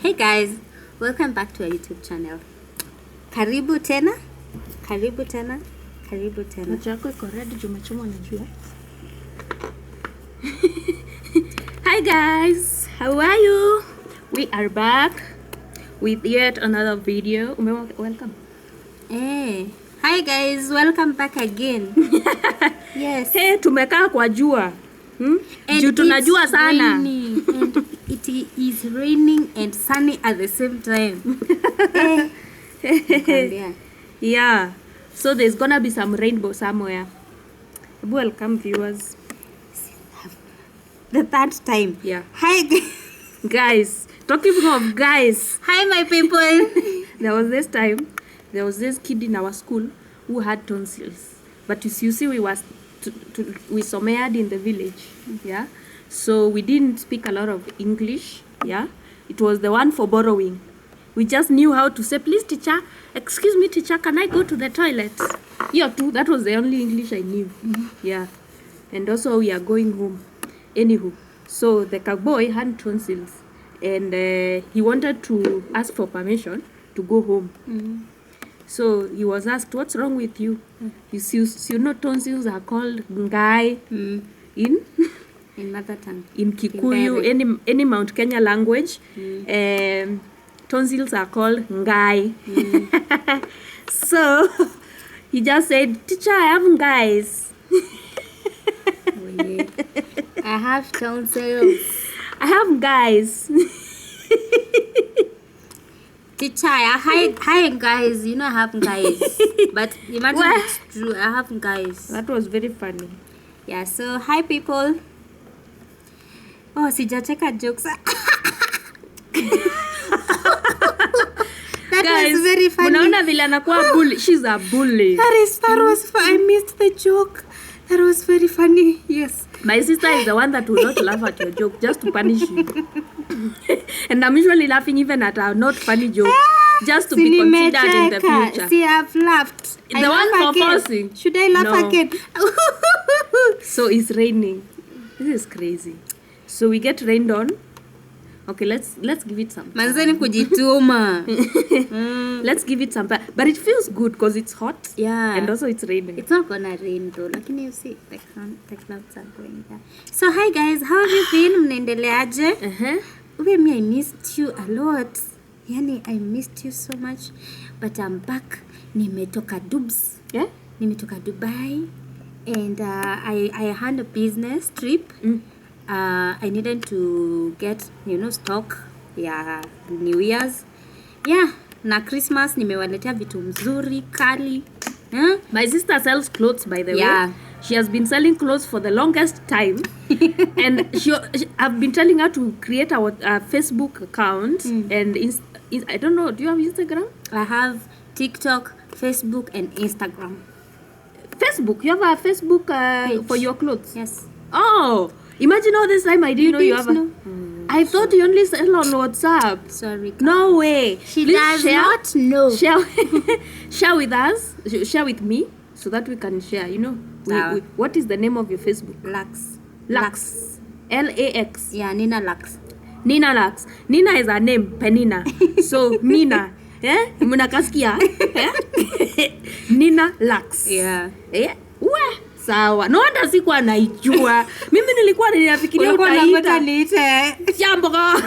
Hey guys, welcome back to our YouTube channel. Karibu tena. Karibu tena. Karibu tena. Macho yako iko red juu umechomwa na jua. Hi guys, how are you? We are back with yet another video. Welcome. Hey. Hi guys, welcome back again. Yes. Hey, tumekaa kwa jua. Juu tunajua sana. Raining, and it is raining and sunny at the same time. Yeah. So there's gonna be some rainbow somewhere. Welcome viewers. The third time. Yeah. Hi Guys, talking of guys. Hi my people. There was this kid in our school who had tonsils. But you see we was we somered in the village. Yeah. So we didn't speak a lot of English. Yeah. It was the one for borrowing. We just knew how to say, please teacher, excuse me teacher, can I go to the toilet? Yeah, too. That was the only English I knew. Yeah. And also we are going home. Anywho, so the cowboy had tonsils and he wanted to ask for permission to go home. So he was asked, what's wrong with you? You know tonsils are called ngai in mother tongue. in Kikuyu, any Mount Kenya language. Tonsils are called ngai. So he just said, teacher, I have ngais. I have tonsils. I have guys. Teacher, hi guys. You know I have guys. But imagine it's true. I have guys. That was very funny. Yeah, so hi people. Oh, sijacheka jokes. That Guys, was very funny. unaona vile anakuwa bully. She's a bully. That was fun. I missed the joke. That was very funny. Yes. My sister is the one that will not laugh at your joke just to punish you. And I'm usually laughing even at our not funny joke just to be considered in the future. See, I've laughed. The one for forcing. Should I laugh No. again? So it's raining. This is crazy. So we get rained on. Okay, let's give it some time. Manzeni kujituma. Let's give it some time. But it feels good because it's hot. Yeah. And also it's raining. It's not gonna rain though. Lakini you see the clouds are going down. So hi guys, how have you been? Mnaendeleaje? Me, I missed you a lot. Yani, I missed you so much. But I'm back. Nimetoka Dubs. Yeah? Nimetoka Dubai. And I had a business trip. I needed to get, stock. Yeah, New Year's. Yeah, na Christmas nimewaletea vitu mzuri, kali. My sister sells clothes, by the Yeah. way. She has been selling clothes for the longest time. And I've been telling her to create our Facebook account. And I don't know, do you have Instagram? I have TikTok, Facebook, and Instagram. Facebook? You have a Facebook Page. for your clothes? Yes. Oh, imagine all this time I didn't know you have know? I thought you only sell on WhatsApp. Sorry. No way. She Please does share. not know. Share with us. Share with me so that we can share. What is the name of your Facebook? Lux. Lux. Lax. Yeah, Nina Lux. Nina Lux. Nina is her name. Penina. So Nina. Mnakasikia? Nina Lux. Yeah. Sawa. No wonder sikuwa naijua. Mimi nilikuwa ninafikiria utaita. niite. Jambo kwa.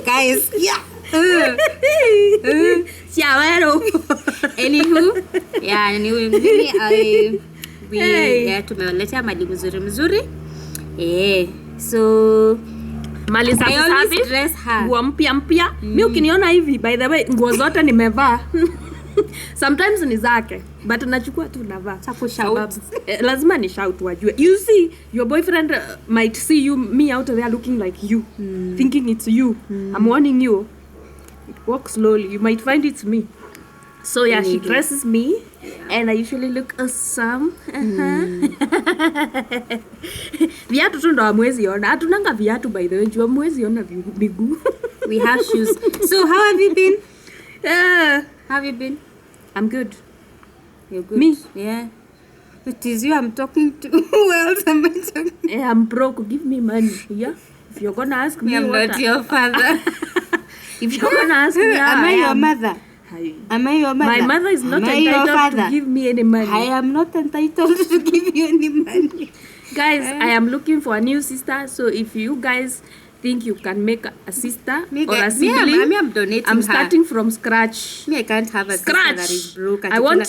Guys, yeah. Siawero. Anywho, tumewaletea mali mzuri. So Mali safi I always safi. dress her. Nguo mpya. Mimi ukiniona hivi, by the way, nguo zote nimevaa. Sometimes ni zake, but nachukua tu navaa. Shout. Lazima ni shout wajue. You see, your boyfriend might see me out there looking like you, thinking it's you. I'm warning you. Walk slowly. You might find it's me. So yeah, she dresses me, and I usually look awesome. Viatu tu ndo hamwezi ona. Hatunanga viatu, by the way. Jua hamwezi ona miguu. We have shoes. So how have you been? How have you been? I'm good. You're good. Me? Yeah. It is you I'm talking to. Who else am I talking to? I'm broke. Give me money. Yeah. If you're gonna ask Me, me I'm what not your father. if you're gonna ask me how Am I your am, mother? I- Am I your mother? my mother is not Am I your entitled to father? give me any money. I am not entitled to give you any money. Guys, I am looking for a new sister, so if you guys think you can make a sister or a sibling, I'm donating I'm her. starting from scratch. Me, I can't have a sister that is Scratch. broke. I want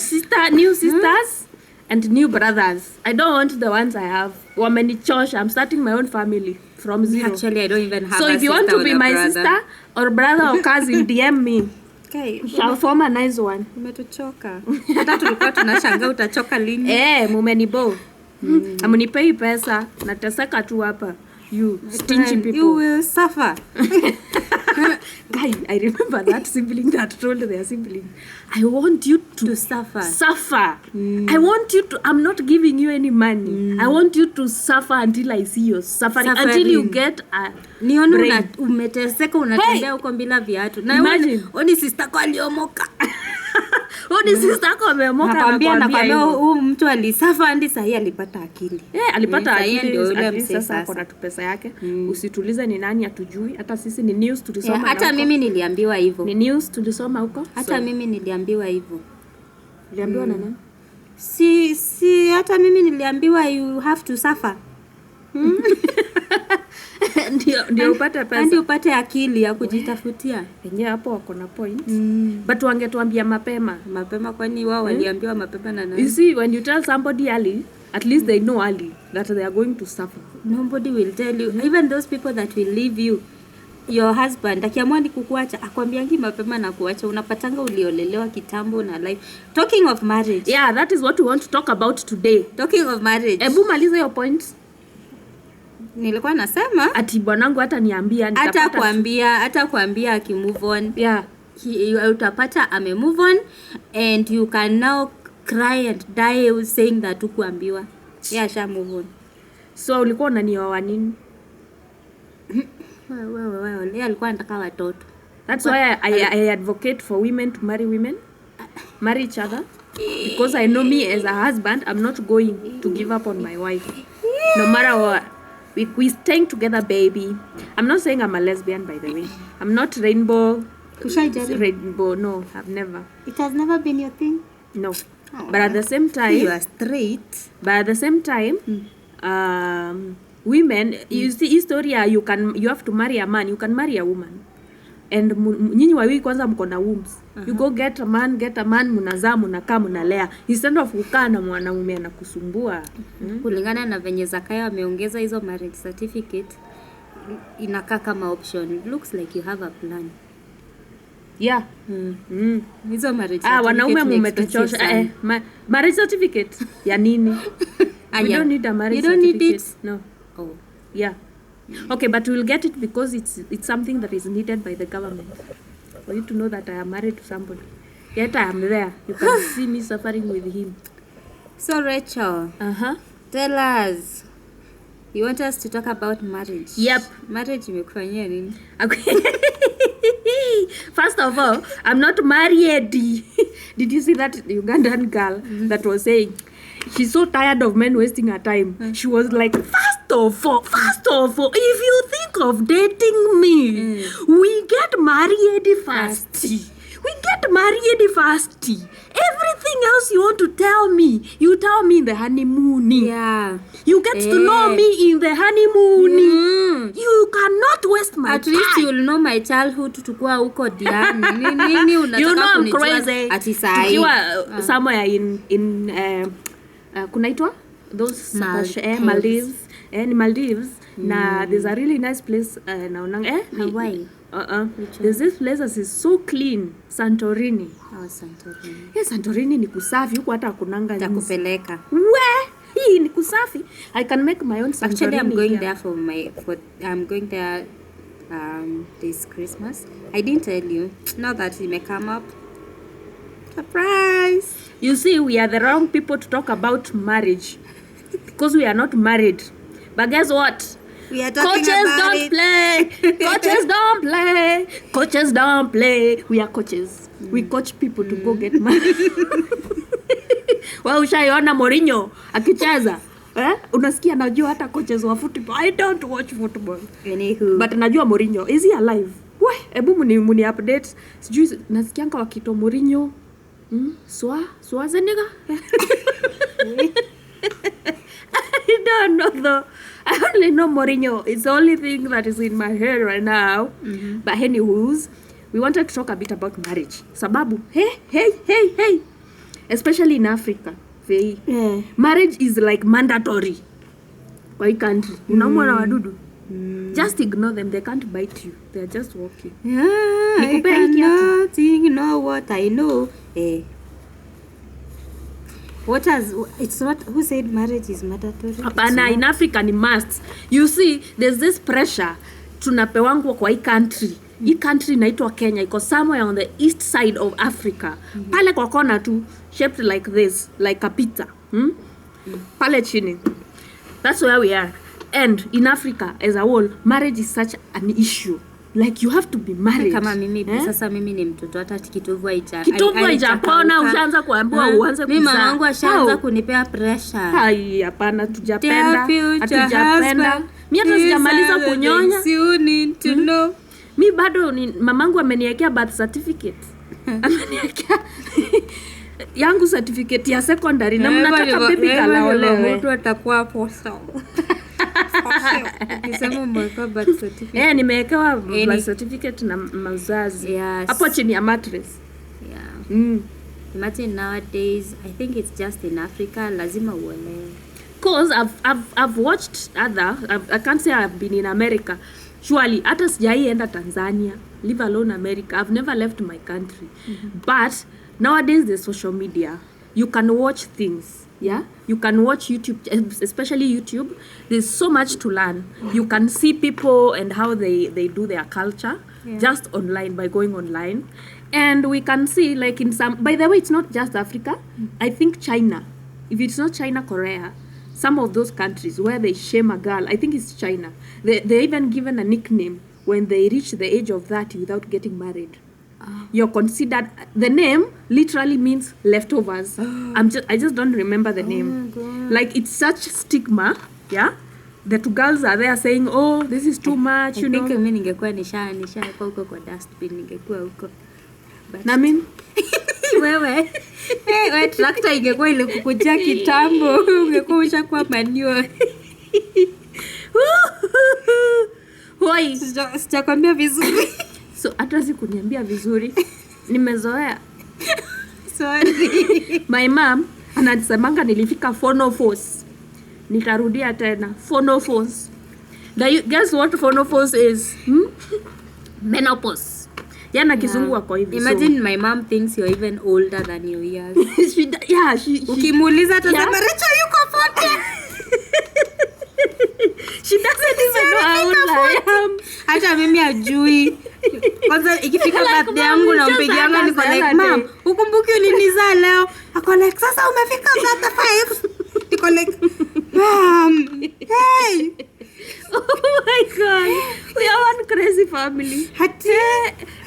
new sisters and new brothers. I don't want the ones I have. Wamenichosha. I'm starting my own family from zero. Actually, I don't even have So a if you want sister to be or a my brother. sister or brother or cousin, DM me. Okay, Shall form a nice one. umetuchoka. Hata tulikuwa tunashangaa utachoka lini. Mumenibo. Amunipei pesa. Nateseka tu hapa. You stingy people. You will suffer. Guy, I remember that sibling that told their sibling, I want you to suffer. Suffer. I want you to, I'm not giving you any money. I want you to suffer until I see you suffering. Until you get a Nione brain. umeteseka unatembea huko bila viatu. Na Imagine. oni sister kwa aliomoka. Ni sister yako ameomoka Nakwambia hivyo. huyu mtu alisafa hadi sahi alipata akili. Alipata Sahi akili ndio yule at least msee sasa ako sasa. na tu pesa yake. Usitulize ni nani atujui. Hata sisi ni news tulisoma. Hata huko. mimi niliambiwa hivyo. Ni news tulisoma huko. Hata mimi niliambiwa hivyo. Niliambiwa na nani? Si hata mimi niliambiwa you have to suffer. Ndio upate pesa. Ndio upate akili ya kujitafutia. Wenyewe hapo wako na point. But wangetuambia mapema. Mapema kwani wao waliambiwa mapema na nani? You see, when you tell somebody early, at least they know early that they are going to suffer. Nobody will tell you. Even those people that will leave you, your husband akiamua ni kukuacha akwambiangi mapema na kuacha, unapatanga uliolelewa kitambo na life. Talking of marriage. Yeah, that is what we want to talk about today. Talking of marriage. Ebu maliza your points. Nilikuwa nasema Ati bwanangu hata niambia hata kuambia aki move on. Yeah. Utapata ame move on and you can now cry and die saying that ukuambiwa. Yeah, sha move on. So ulikuwa unanioa nini? Wewe yeye alikuwa anataka watoto. That's why I advocate for women to marry women. Marry each other. Because I know me as a husband, I'm not going to give up on my wife. No matter what. We staying together, baby. I'm not saying I'm a lesbian, by the way. I'm not rainbow. Rainbow, no, I've never. It has never been your thing? No. But at the same time... You are straight. But at the same time, women, you see, historia, you have to marry a man, you can marry a woman. And nyinyi wawili kwanza mko na wombs. You go get a man, mnazaa, mnakaa, mnalea. Instead of kukaa na mwanaume anakusumbua. Kulingana na venye Zakaya ameongeza hizo marriage certificate, inakaa kama option. It looks like you have a plan. Yeah. Hizo marriage certificate. Wanaume mmetuchosha. Marriage certificate ya nini? We don't need a marriage certificate. You don't need it? No. Oh. Yeah. Okay, but we'll get it because it's something that is needed by the government. For you to know that I am married to somebody. Yet I am there. You can see me suffering with him. So Rachel, tell us. You want us to talk about marriage? Yep. Marriage imekufanyia nini? Okay. First of all, I'm not married. Did you see that Ugandan girl that was saying she's so tired of men wasting her time? She was like, first of all, if you think of dating me, we get married first. Everything else you want to tell me, you tell me in the honeymoon. Yeah. You get to know me in the honeymoon. You cannot waste my time. At least you'll know my childhood tukua huko Diani. Nini unataka you know I'm kunijua crazy. ati sahi. Tukiwa somewhere in kunaitwa those Maldives. Maldives. Na there's a really nice place naonanga Hawaii. There's this place that is so clean, Santorini. Santorini. Yeah, Santorini ni kusafi huko hata kunanga nzi. Takupeleka. Hii ni kusafi. I can make my own Santorini. Actually, I'm going there I'm going there this Christmas. I didn't tell you. Now that it may come up. Surprise! You see, we are the wrong people to talk about marriage because we are not married. But guess what? We are talking Coaches about don't it. play. Coaches don't play. Coaches don't play. We are coaches. We coach people to go get married. Wewe ushaiona Mourinho akicheza? Unasikia najua hata coaches wa football. I don't watch football. Anywho. But najua Mourinho. Is he alive? We, hebu muni update. Sijui nasikianga wakito Mourinho. Schwarzenegger? I don't know though. I only know Mourinho. It's the only thing that is in my head right now. But anyways, we wanted to talk a bit about marriage. Sababu, hey. Especially in Africa. Marriage is like mandatory. Kwa hii country. Unaumwa na wadudu. Just ignore them. They can't bite you. They're just walking. I cannot ignore what I know. It's not, who said marriage is mandatory? Hapana, in Africa ni must. You see, there's this pressure tunapewangwa kwa hii country. Hii country inaitwa Kenya. Iko somewhere on the east side of Africa. Pale kwa kona tu, shaped like this, like a pizza. Pale chini. That's where we are. And in Africa as a whole, marriage is such an issue. Like you have to be married. Kama mimi sasa mimi ni mtoto hata kitovu haijapona ushaanza kuambiwa uanze kuzaa. Mimi mama wangu ashaanza kunipea pressure. Hai, hapana hatujapenda. Mimi hata sijamaliza kunyonya. You need to know. Mimi bado mamangu ameniwekea birth certificate. Ameniwekea yangu certificate ya secondary na mnataka baby kalaolewe. Mtu atakuwa hapo sawa. Nisema mweka birth certificate. Nimewekewa birth certificate na mzazi. Hapo chini ya mattress. Imagine nowadays, I think it's just in Africa, lazima uelewe. Cause I've watched I can't say I've been in America. Surely, hata sijaienda Tanzania, leave alone America. I've never left my country. But nowadays there's social media. You can watch things. Yeah, you can watch YouTube, especially YouTube. There's so much to learn. You can see people and how they do their culture just online, by going online. And we can see like in some, by the way, it's not just Africa. I think China, if it's not China, Korea, some of those countries where they shame a girl, I think it's China. They're even given a nickname when they reach the age of 30 without getting married. You're considered, the name literally means leftovers. I just don't remember the name. Like it's such stigma, yeah. The two girls are there saying, oh, this is too much, you know. I think mimi ningekuwa nisha huko kwa dustbin, ningekuwa huko. Na mimi wewe tractor ingekuwa ile kukujia kitambo, ungekuwa ushakuwa manure. Hoi, sijakwambia vizuri. So hata sikuniambia vizuri. Nimezoea. Sorry. My mom anasemanga nilifika phonopause. Nitarudia tena phonopause. Guess what phonopause is? Menopause. Yana kizungu wako hivi. Imagine my mom thinks you're even older than your years. she ukimuuliza atasema Rachel yuko 40. She doesn't even know how old I am. Hata mimi ajui. Kwanza ikifika birthday yangu na mpigianga niko like, mom, ukumbuki ulinizaa leo? Ako like, sasa umefika 35. Niko like, mom, hey. Oh my God. We are one crazy family.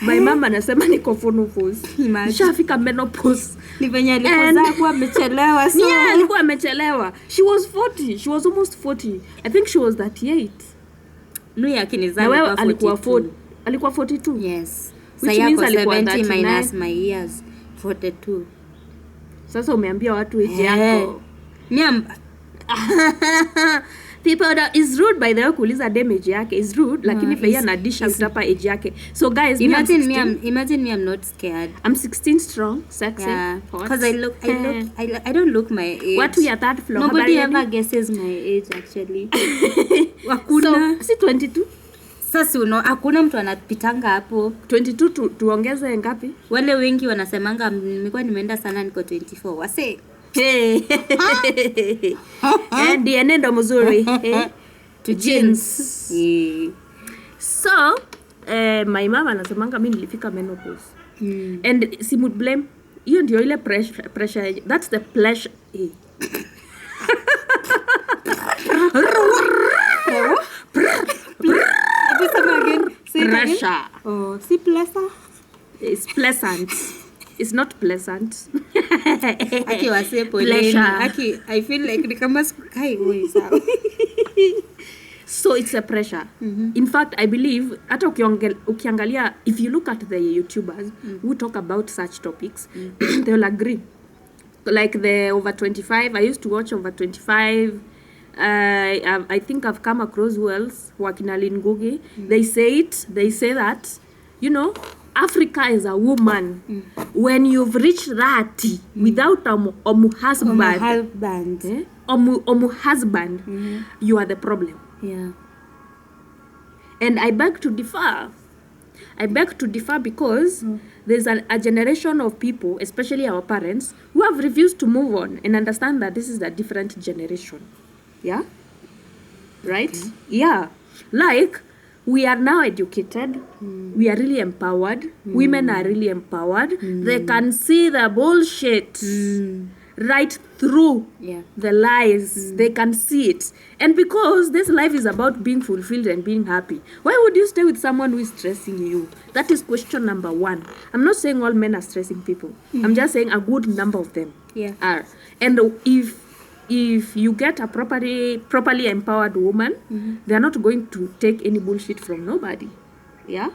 My mom anasema niko phonopause. Nishafika menopause. Ni venye alikuwa kuwa amechelewa so. Yeah, alikuwa amechelewa. She was 40. She was almost 40. I think she was 38. Nui akinizaa alikuwa 40. Alikuwa 42. Yes. Which means alikuwa 70 minus my years. 42. Sasa umeambia watu age yako. People that is rude by the way kuuliza damage yake is rude lakini pia anadisha kutapa age yake. So guys, imagine me I'm not scared. I'm 16 strong, sexy. Because I don't look my age. What we are third floor. Nobody ever guesses my age actually. Hakuna. Si 22. Sasa hakuna mtu anapitanga hapo. 22 tuongeze ngapi? Wale wengi wanasemanga nilikuwa nimeenda sana niko 24. Wase. Hey. And DNA ndo mzuri. To jeans. So, my mama anasemanga mimi nilifika menopause. And si would blame. Hiyo ndio ile pressure. That's the pleasure. Again. Pressure. Oh, si pleasure. It's pleasant. It's not pleasant. Aki wase poleni. Pleasure. Aki, I feel like ni kama sikukai huyu sawa. So it's a pressure. In fact, I believe hata ukiangalia, if you look at the YouTubers who talk about such topics, they'll agree. Like the over 25, I used to watch over 25. I think I've come across who else, Wakinali Ngugi. They say that, you know, Africa is a woman. When you've reached that without husband, husband, you are the problem. Yeah. And I beg to differ. Because there's a generation of people, especially our parents, who have refused to move on and understand that this is a different generation. Yeah? Right? Okay. Yeah. Like, we are now educated. We are really empowered. Women are really empowered. They can see the bullshit right through the lies. They can see it. And because this life is about being fulfilled and being happy, why would you stay with someone who is stressing you? That is question number one. I'm not saying all men are stressing people. I'm just saying a good number of them are. And if you get a properly empowered woman, they're not going to take any bullshit from nobody. Yeah?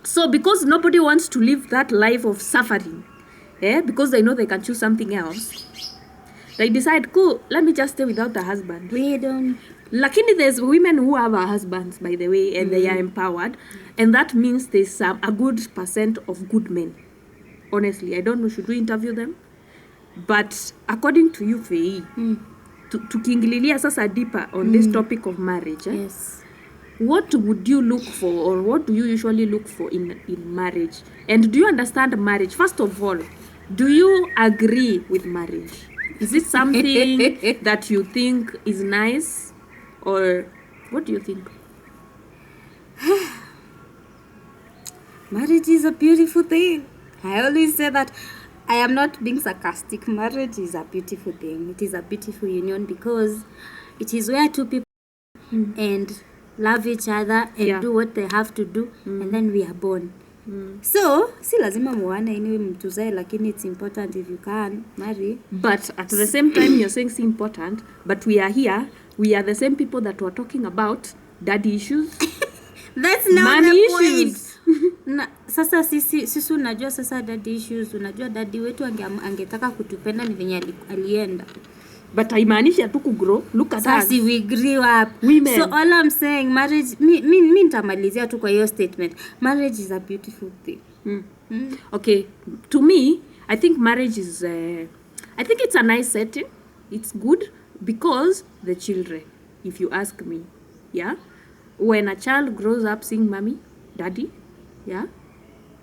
So because nobody wants to live that life of suffering, because they know they can choose something else, they decide, cool, let me just stay without a husband. We don't. Lakini there's women who have a husbands, by the way, and they are empowered. And that means there's a good percent of good men. Honestly, I don't know, should we interview them? But according to you, Fei, tukiingililia sasa deeper on this topic of marriage, Yes. What would you look for, or what do you usually look for in marriage? And do you understand marriage? First of all, do you agree with marriage? Is it something that you think is nice, or what do you think? Marriage is a beautiful thing. I always say that. I am not being sarcastic. Marriage is a beautiful thing. It is a beautiful union because it is where two people and love each other and do what they have to do, and then we are born. So, si lazima muane anyway mtuzae, lakini it's important if you can marry. But at the same time, you're saying it's important, but we are here, we are the same people that were talking about daddy issues. That's not money the point. issues. Sasa sisi unajua sasa daddy issues, unajua daddy wetu angetaka kutupenda ni venye alienda. But haimaanishi tu kugrow. Look at us. We grew up. Women. So all I'm saying, marriage, mi nitamalizia tu kwa hiyo statement. Marriage is a beautiful thing. Okay, to me, I think marriage is, I think it's a nice setting. It's good because the children, if you ask me, yeah? When a child grows up seeing mommy, daddy, yeah?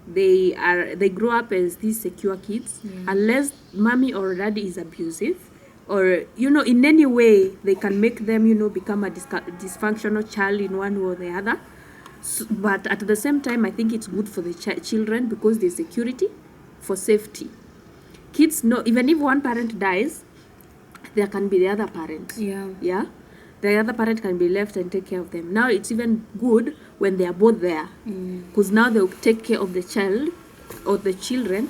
They grow up as these secure kids, unless mommy or daddy is abusive, or, you know, in any way they can make them, you know, become a dysfunctional child in one way or the other. So, but at the same time, I think it's good for the children because there's security, for safety. Kids know, even if one parent dies, there can be the other parent. Yeah? The other parent can be left and take care of them. Now it's even good when they are both there, because now they'll take care of the child or the children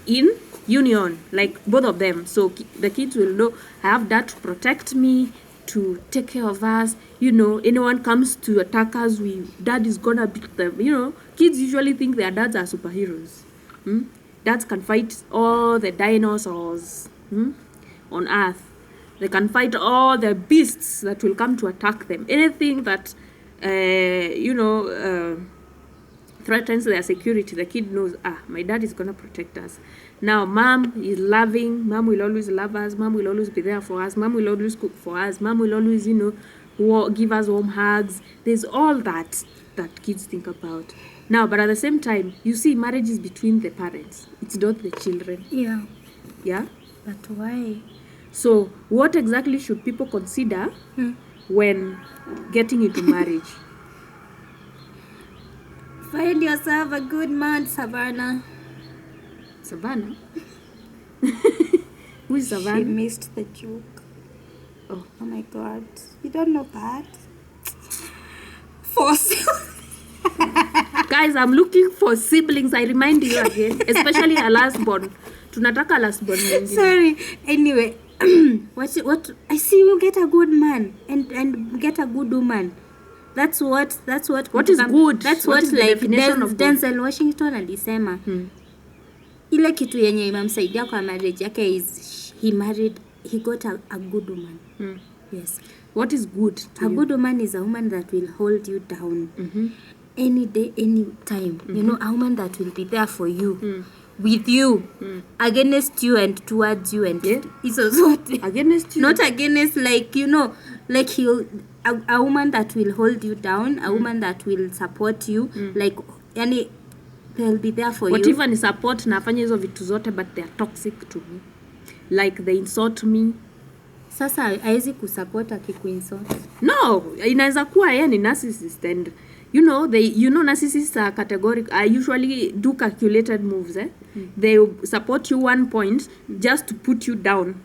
in union, like both of them. So the kids will know, I have dad to protect me, to take care of us. You know, anyone comes to attack us, dad is gonna beat them. You know, kids usually think their dads are superheroes. Dads can fight all the dinosaurs on earth. They can fight all the beasts that will come to attack them. Anything that threatens their security, the kid knows, my dad is gonna protect us. Now, mom is loving. Mom will always love us. Mom will always be there for us. Mom will always cook for us. Mom will always, you know, give us warm hugs. There's all that kids think about. Now, but at the same time, you see, marriage is between the parents. It's not the children. Yeah? But why? So, what exactly should people consider when getting into marriage? Find yourself a good man, Savannah. Savannah? Who is Savannah? She missed the joke. Oh my God. You don't know that? Force. Guys, Guys, I'm looking for siblings. I remind you again, especially a last born. Tunataka last born mwingine. Sorry. Anyway, what I see you get a good man and get a good woman. That's what What is good? That's What what is the like definition of good? Denzel Washington alisema. Ile kitu yenye imemsaidia kwa marriage yake is he got a good woman. Yes. What is good to A you? good woman is a woman that will hold you down any day, any time. You know, a woman that will be there for you, with you, against you and towards you, and Yeah. it's also what Against you? not against, like, you know, like a woman that will hold you down, a woman that will support you, like any, they'll be there for What you. even ni support nafanya hizo vitu zote, but they are toxic to me. Like they insult me. Sasa haizi kusupport akikuinsult. No, inaweza kuwa yeye ni narcissist, and you know narcissists are categoric. I usually do calculated moves. They support you one point just to put you down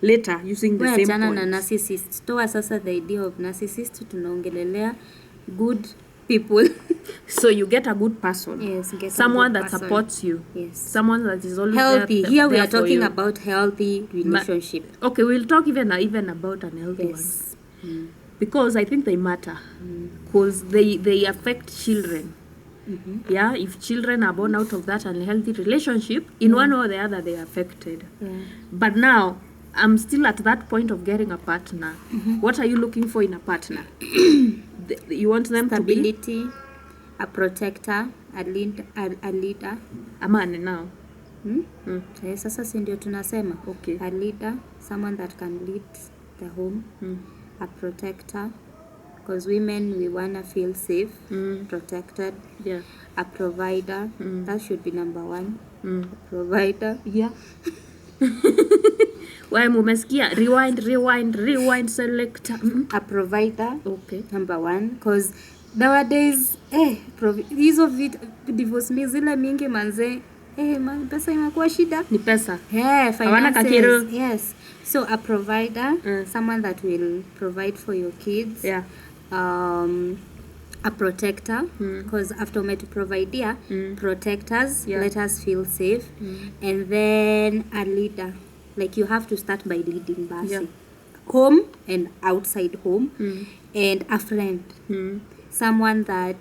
later using the Wewe same achana na point. narcissist. Toa sasa the idea of narcissist, tunaongelelea good people. So you get a good person. Yes, get a Someone good that person. supports you. Yes. Someone that is always Healthy. there, Here we there are for talking you. about healthy relationship. Okay, we'll talk even about unhealthy ones. Yes. Because I think they matter. Because they affect children. Yeah, if children are born out of that unhealthy relationship, in one or the other they are affected. Yeah. But now, I'm still at that point of getting a partner. What are you looking for in a partner? You want them to be Stability, a protector, a leader. a man now. Sasa si ndio tunasema. Okay. A leader, someone that can lead the home. A protector, because women, we wanna feel safe, protected. Yeah. A provider, that should be number one. A provider. Yeah. Why mumesikia? Rewind, selector. A provider. Okay. Number one, because nowadays hizo divorce mi zile mingi manze, pesa imekuwa shida. Ni pesa. Yeah, Hawana kakero. finances. Yes. So a provider, someone that will provide for your kids. Yeah. A protector, because after umetu providea, protect us, Yeah. let us feel safe. And then a leader, like you have to start by leading basi. Yeah. Home and outside home. And a friend, someone that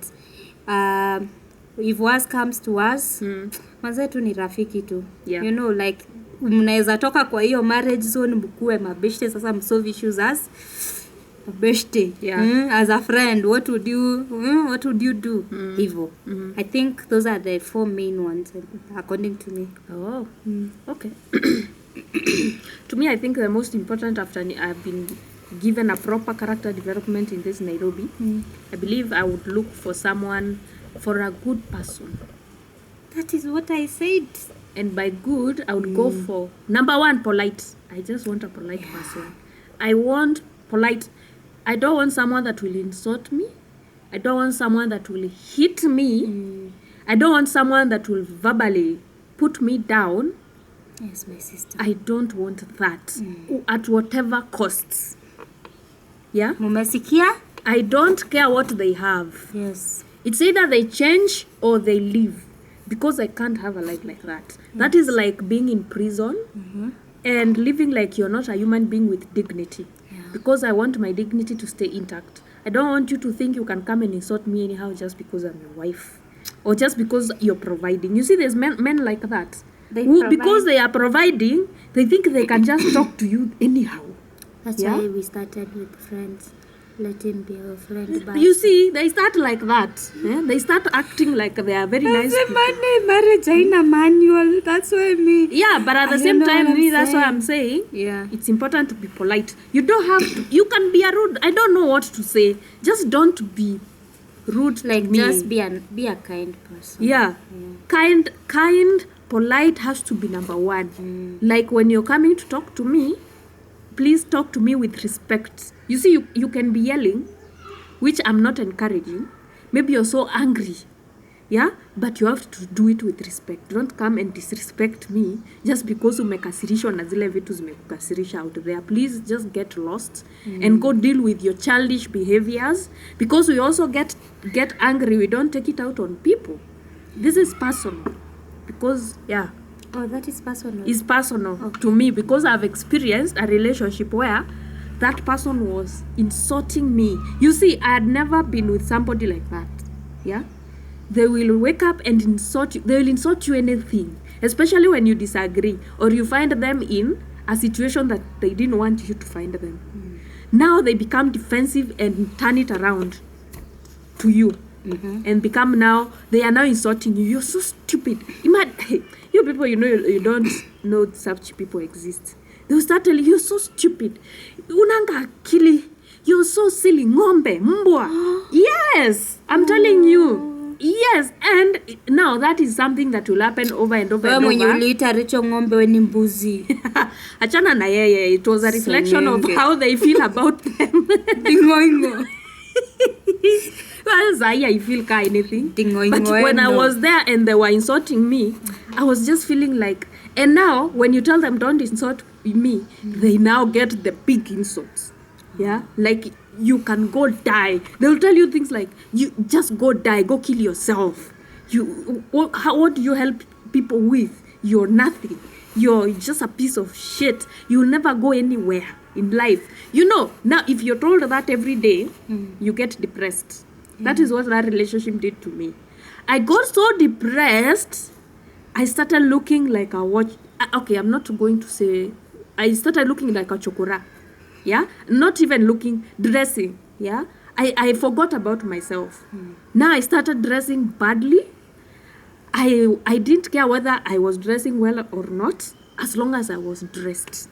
if worse comes to us, mazetu ni rafiki tu. Yeah. You know, like mnaweza toka kwa hiyo marriage zone mkue mabeshte, sasa msolve issues as beshte. Yeah. As a friend, what would you do? Hivyo. I think those are the 4 main ones according to me. Oh. Okay. To me, I think the most important after I've been given a proper character development in this Nairobi, I believe I would look for a good person. That is what I said. And by good, I would go for number one, polite. I just want a polite person. I want polite. I don't want someone that will insult me. I don't want someone that will hit me. I don't want someone that will verbally put me down. Yes, my sister. I don't want that at whatever costs. Yeah? Mumesikia? I don't care what they have. Yes. It's either they change or they leave, because I can't have a life like that. That is like being in prison and living like you're not a human being with dignity. Because I want my dignity to stay intact. I don't want you to think you can come and insult me anyhow just because I'm your wife or just because you're providing. You see, there's men like that. They Who, provide. because they are providing, they think they can just talk to you anyhow. That's Yeah? why we started with friends. Let him be our friend. But You see, they start like that. Yeah? They start acting like they are very nice people. marriage haina manual. That's what I mean. Yeah, but at the I same don't know time, what I'm that's what saying. I'm saying. Yeah. It's important to be polite. You don't have to, you can be a rude. I don't know what to say. Just don't be rude Like to me. just be a kind person. Yeah. Kind, polite has to be number one. Like when you're coming to talk to me, please talk to me with respect. You see, you can be yelling, which I'm not encouraging. Maybe you're so angry. yeah, but you have to do it with respect. Don't come and disrespect me just because umekasirishwa na zile vitu zimekukasirisha out there. Please just get lost and go deal with your childish behaviors, because we also get angry. We don't take it out on people. This is personal, because Oh, that is personal. it's personal to me, because I've experienced a relationship where that person was insulting me. You see, I had never been with somebody like that. Yeah, they will wake up and insult you. They will insult you anything, especially when you disagree or you find them in a situation that they didn't want you to find them. Now they become defensive and turn it around to you. And become now, they are now insulting you. You're so stupid. Imagine, you people, you don't know such people exist. They will start telling you, you're so stupid. Unanga akili. You're so silly. Ngombe, mbwa. Yes, I'm telling you. Yes, and now that is something that will happen over and over and When over. you uliita Richo ng'ombe we ni mbuzi. Achana na yeye. It was a reflection of Sengenge. how they feel about them. Dingoingo. Well, I feel anything. Dingoingo. But when I was there and they were insulting me, I was just feeling like, and now when you tell them don't insult me, they now get the big insults. Yeah, like you can go die. They'll tell you things like, you just go die, go kill yourself. What do you help people with? You're nothing. You're just a piece of shit. You'll never go anywhere in life. Now if you're told that every day, you get depressed. That is what that relationship did to me. I got so depressed, I started looking like a watch. Okay, I'm not going to say. I started looking like a chokora. Yeah, not even looking, dressing. Yeah, I forgot about myself. Now I started dressing badly. I didn't care whether I was dressing well or not, as long as I was dressed.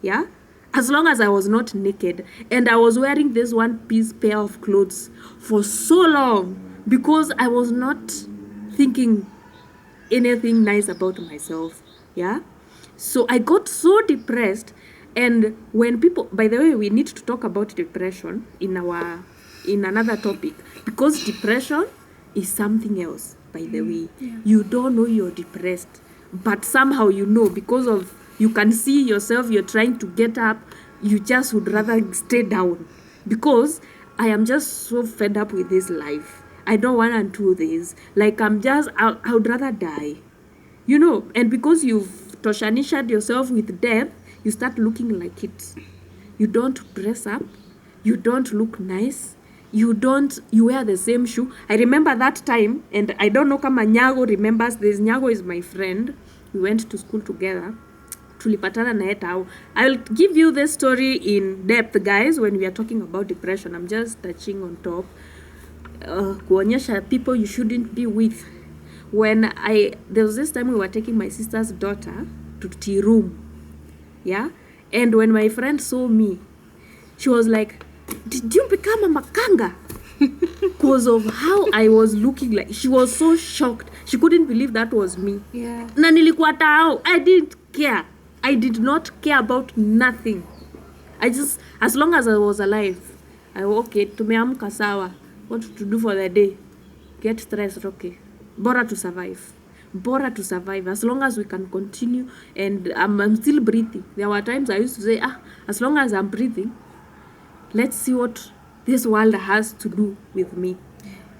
Yeah, as long as I was not naked. And I was wearing this one piece pair of clothes for so long because I was not thinking anything nice about myself. Yeah, so I got so depressed. And when people, by the way, we need to talk about depression in another topic, because depression is something else, by the way. You don't know you're depressed, but somehow because of, you can see yourself, you're trying to get up, you just would rather stay down, because I am just so fed up with this life. I don't want to do this. Like, I would rather die. And because you've toshanished yourself with death, you start looking like it. You don't dress up. You don't look nice. You wear the same shoe. I remember that time, and I don't know kama Nyago remembers this. Nyago is my friend. We went to school together. Tulipatana na yeye tao. I'll give you this story in depth, guys, when we are talking about depression. I'm just touching on top. Kuonyesha people you shouldn't be with. There was this time we were taking my sister's daughter to tea room. Yeah, and when my friend saw me, she was like, "Did you become a makanga?" Because of how I was looking like. She was so shocked. She couldn't believe that was me. Yeah. Na nilikuwa tao. I didn't care. I did not care about nothing. I just, as long as I was alive, okay, tumeamka sawa. What to do for the day? Get stressed, okay. Bora to survive. As long as we can continue, and I'm still breathing. There were times I used to say, as long as I'm breathing, let's see what this world has to do with me.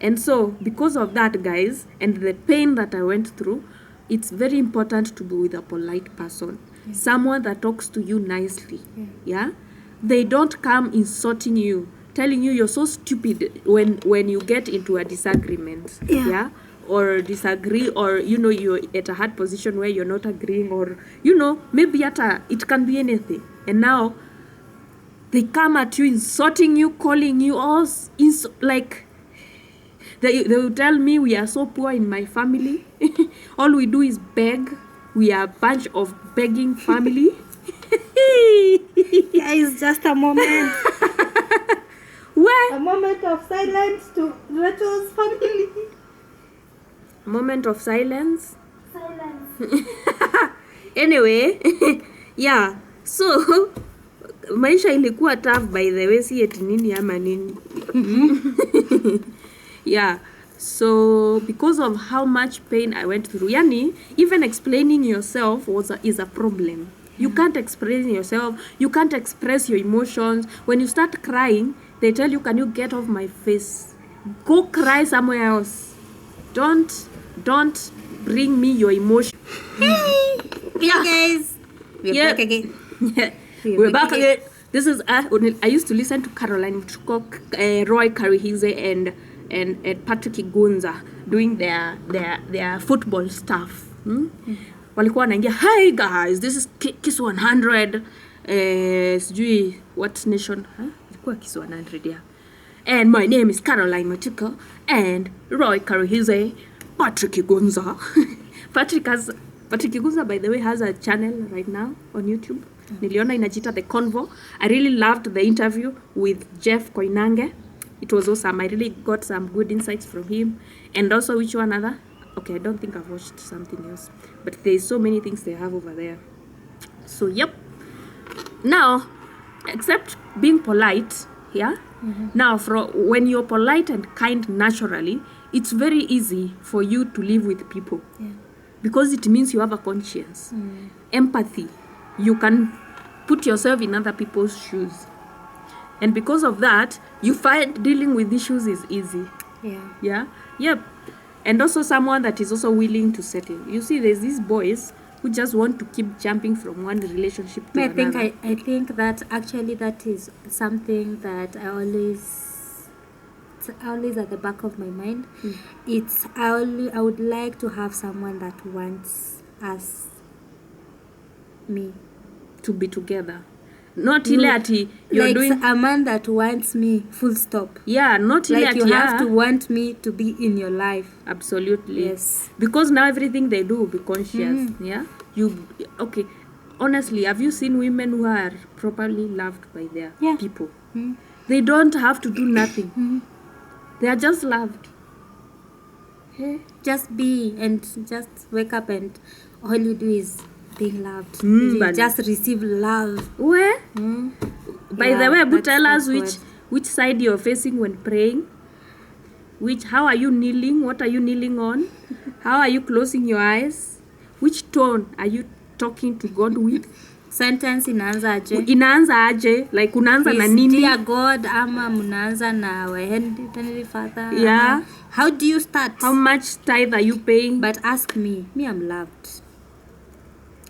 And so, because of that, guys, and the pain that I went through, it's very important to be with a polite person. Someone that talks to you nicely. Yeah? They don't come insulting you, telling you you're so stupid when you get into a disagreement. Yeah? Or disagree, or you're at a hard position where you're not agreeing, or maybe it can be anything, and now they come at you insulting you, calling you all like they will tell me we are so poor in my family. All we do is beg. We are a bunch of begging family. It's just a moment. Where? A moment of silence to Rachel's family. Moment of silence. Anyway, yeah, so maisha ilikuwa tough, by the way, si eti nini ama nini. Yeah, So because of how much pain I went through, yani, even explaining yourself is a problem. You can't express yourself. You can't express your emotions. When you start crying, they tell you, "Can you get off my face? Go cry somewhere else. Don't bring me your emotion." Hey, Yeah. guys, we're Yeah. back again. Yeah. We're back again. This is I used to listen to Caroline Mchuko, Roy Karihize, and Patrick Igunza doing their football stuff. Walikuwa wanaingia, "Hi guys, this is Kiss 100, sijui what nation, ilikuwa Kiss 100, yeah. And my name is Caroline Mchuko and Roy Karihize, Patrick Igunza." Patrick Igunza, by the way, has a channel right now on YouTube. Niliona inajita The Convo. I really loved the interview with Jeff Koinange. It was awesome. I really got some good insights from him. And also, which one other? Okay, I don't think I've watched something else. But there's so many things they have over there. So, yep. Now, except being polite, yeah? Now, when you're polite and kind naturally, it's very easy for you to live with people. Yeah. Because it means you have a conscience. Empathy. You can put yourself in other people's shoes. And because of that, you find dealing with issues is easy. Yeah. Yeah? Yep. And also someone that is also willing to settle. You see, there's these boys who just want to keep jumping from one relationship to another. I think that actually that is something that it's always at the back of my mind. I would like to have someone that wants me to be together. Not ile ati you're like doing... a man that wants me, full stop. Yeah, not ile Like ati... you have to want me to be in your life. Absolutely. Yes. Because now everything they do will be conscious. Yeah? Okay. Honestly, have you seen women who are properly loved by their people? They don't have to do nothing. They are just loved. Hey. Just be and just wake up and all you do is being loved. You just receive love. Where? By the way, but tell us which side you're facing when praying. How are you kneeling? What are you kneeling on? How are you closing your eyes? Which tone are you talking to God with? Sentence inaanza aje? Like unaanza na nini? Dear God, ama munaanza na Heavenly Father. Yeah. How do you start? How much tithe are you paying? But ask me. Me, I'm loved.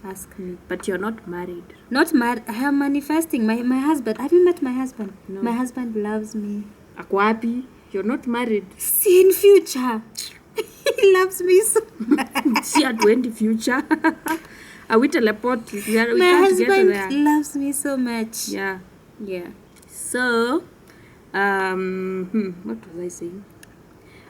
Ask me. But you're not married. Not married. I am manifesting. My husband. Have you met my husband? No. My husband loves me. Ako wapi? You're not married. See in future. He loves me so much. See at 20 future. Are we teleport? My husband loves me so much. Yeah. Yeah. So, what was I saying?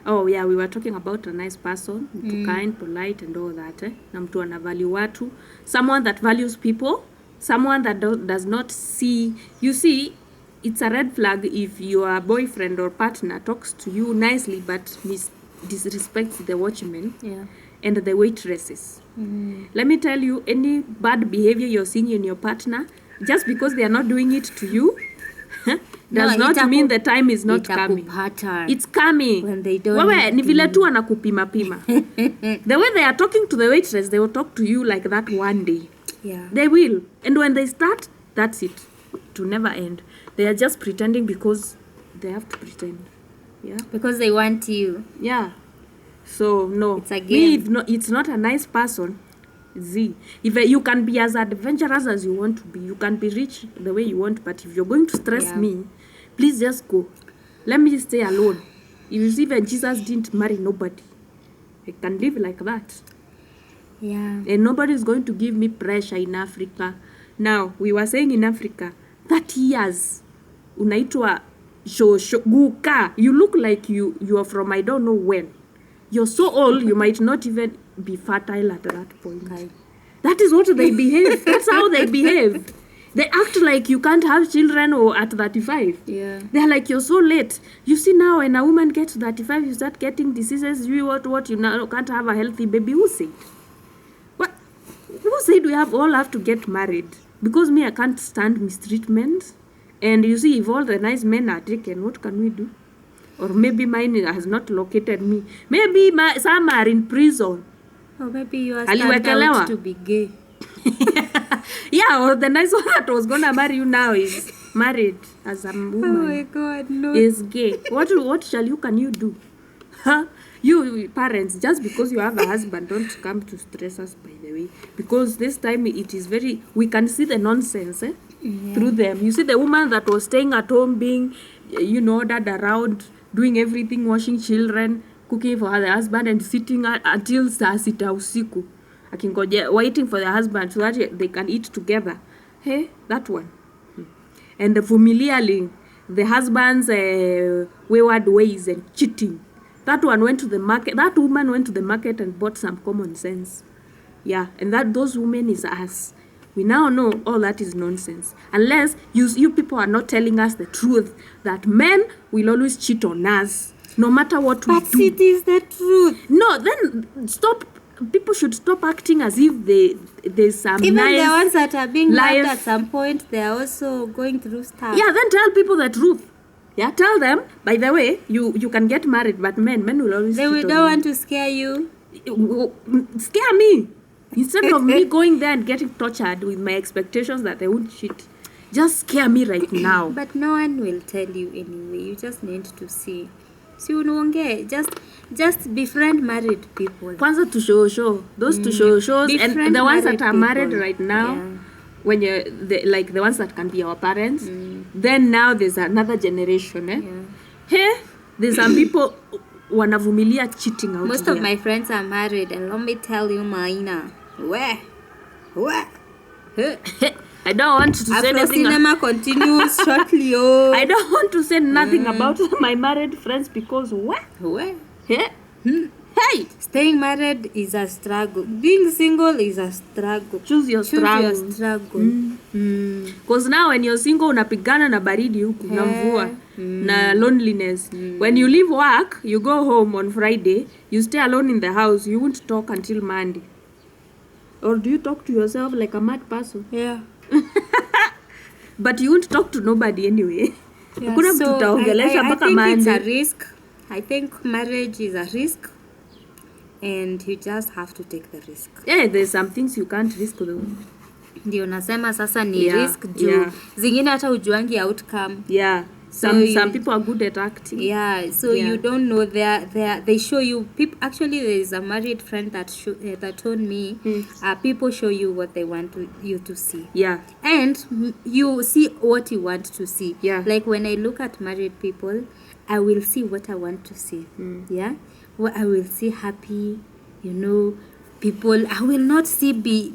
Oh yeah, we were talking about a nice person, kind, polite and all that. Na mtu ana value watu. Someone that values people. Someone that does not see. You see, it's a red flag if your boyfriend or partner talks to you nicely but disrespects the watchmen and the waitresses. Let me tell you, any bad behavior you're seeing in your partner, just because they are not doing it to you, does not mean the time is not coming. It's coming. When they don't. Wewe ni vile tu anakupima pima. The way they are talking to the waitress, they will talk to you like that one day. Yeah. They will. And when they start, that's it. To never end. They are just pretending because they have to pretend. Yeah. Because they want you. Yeah. So no. It's a game. It's not a nice person. If you can be as adventurous as you want to be, you can be rich the way you want, but if you're going to stress me, please just go. Let me stay alone. If you see that Jesus didn't marry nobody, I can live like that. Yeah. And nobody is going to give me pressure in Africa. Now, we were saying in Africa, 30 years, unaitwa guka. You look like you are from I don't know when. You're so old, you might not even be fertile at that point. Okay. That is what they behave. That's how they behave. They act like you can't have children or at 35. Yeah. They're like, you're so late. You see now when a woman gets to 35, you start getting diseases. You now can't have a healthy baby. Who said? What? Who said we all have to get married? Because me, I can't stand mistreatment. And you see, if all the nice men are taken, what can we do? or maybe mine has not located me. Maybe some are in prison. Or maybe you are stand Aliwekelewa. out to be gay. Yeah, or the nice one that was gonna marry you now is married as a woman. Oh my God, no. Is gay. What can you do? Huh? You parents, just because you have a husband, don't come to stress us, by the way. Because this time it is we can see the nonsense through them. You see the woman that was staying at home being, ordered around, doing everything, washing children, cooking for her husband, and sitting until saa sita usiku. Akingoja, waiting for the husband so that they can eat together. Hey, that one. And familiarly, the husband's wayward ways and cheating. That one went to the market. That woman went to the market and bought some common sense. Yeah, and those women is us. We now know all that is nonsense. Unless you people are not telling us the truth that men will always cheat on us, no matter what we But do. it is the truth. No, then stop. People should stop acting as if there's some Even nice the ones that are being life. loved at some point, they are also going through stuff. Yeah, then tell people the truth. Yeah, tell them, by the way, you can get married, but men will always They cheat on don't you. want to scare you. Scare me. Instead of me going there and getting tortured with my expectations that they won't cheat, just scare me right now. But no one will tell you anyway. You just need to see. Si unaongea, just befriend married people. Kwanza to show those to shows, and Befriend the ones that married are married people. right now. Yeah. When you're the ones that can be our parents, then now there's another generation. Yeah. Hey, there's some people wanavumilia cheating out Most there. of my friends are married, and let me tell you, Maina, where? I don't want to say Afro anything. cinema continues shortly. Oh, I don't want to say nothing about my married friends because what? where? Hey, hey, Staying married is a struggle. Being single is a struggle. choose your Choose struggle. your struggle. Because now when you're single unapigana na baridi huku na mvua na loneliness. When you leave work, you go home on Friday, you stay alone in the house, you won't talk until Monday. Or do you talk to yourself like a mad person? Yeah. But you won't talk to nobody anyway. Yeah, Hakuna mtu so utaongelesha I mpaka think it's a Monday. risk. I think marriage is a risk, and you just have to take the risk. Yeah, there's some things you can't risk though. Ndio nasema sasa ni Yeah, risk juu yeah. zingine hata ujuangi outcome. Yeah, So some people are good at acting. Yeah, so Yeah. you don't know they show you people. Actually, there is a married friend that told me people show you what they want you to see. Yeah, And you see what you want to see. Yeah. Like when I look at married people, I will see what I want to see. Yeah. Well, I will see happy, people. I will not see be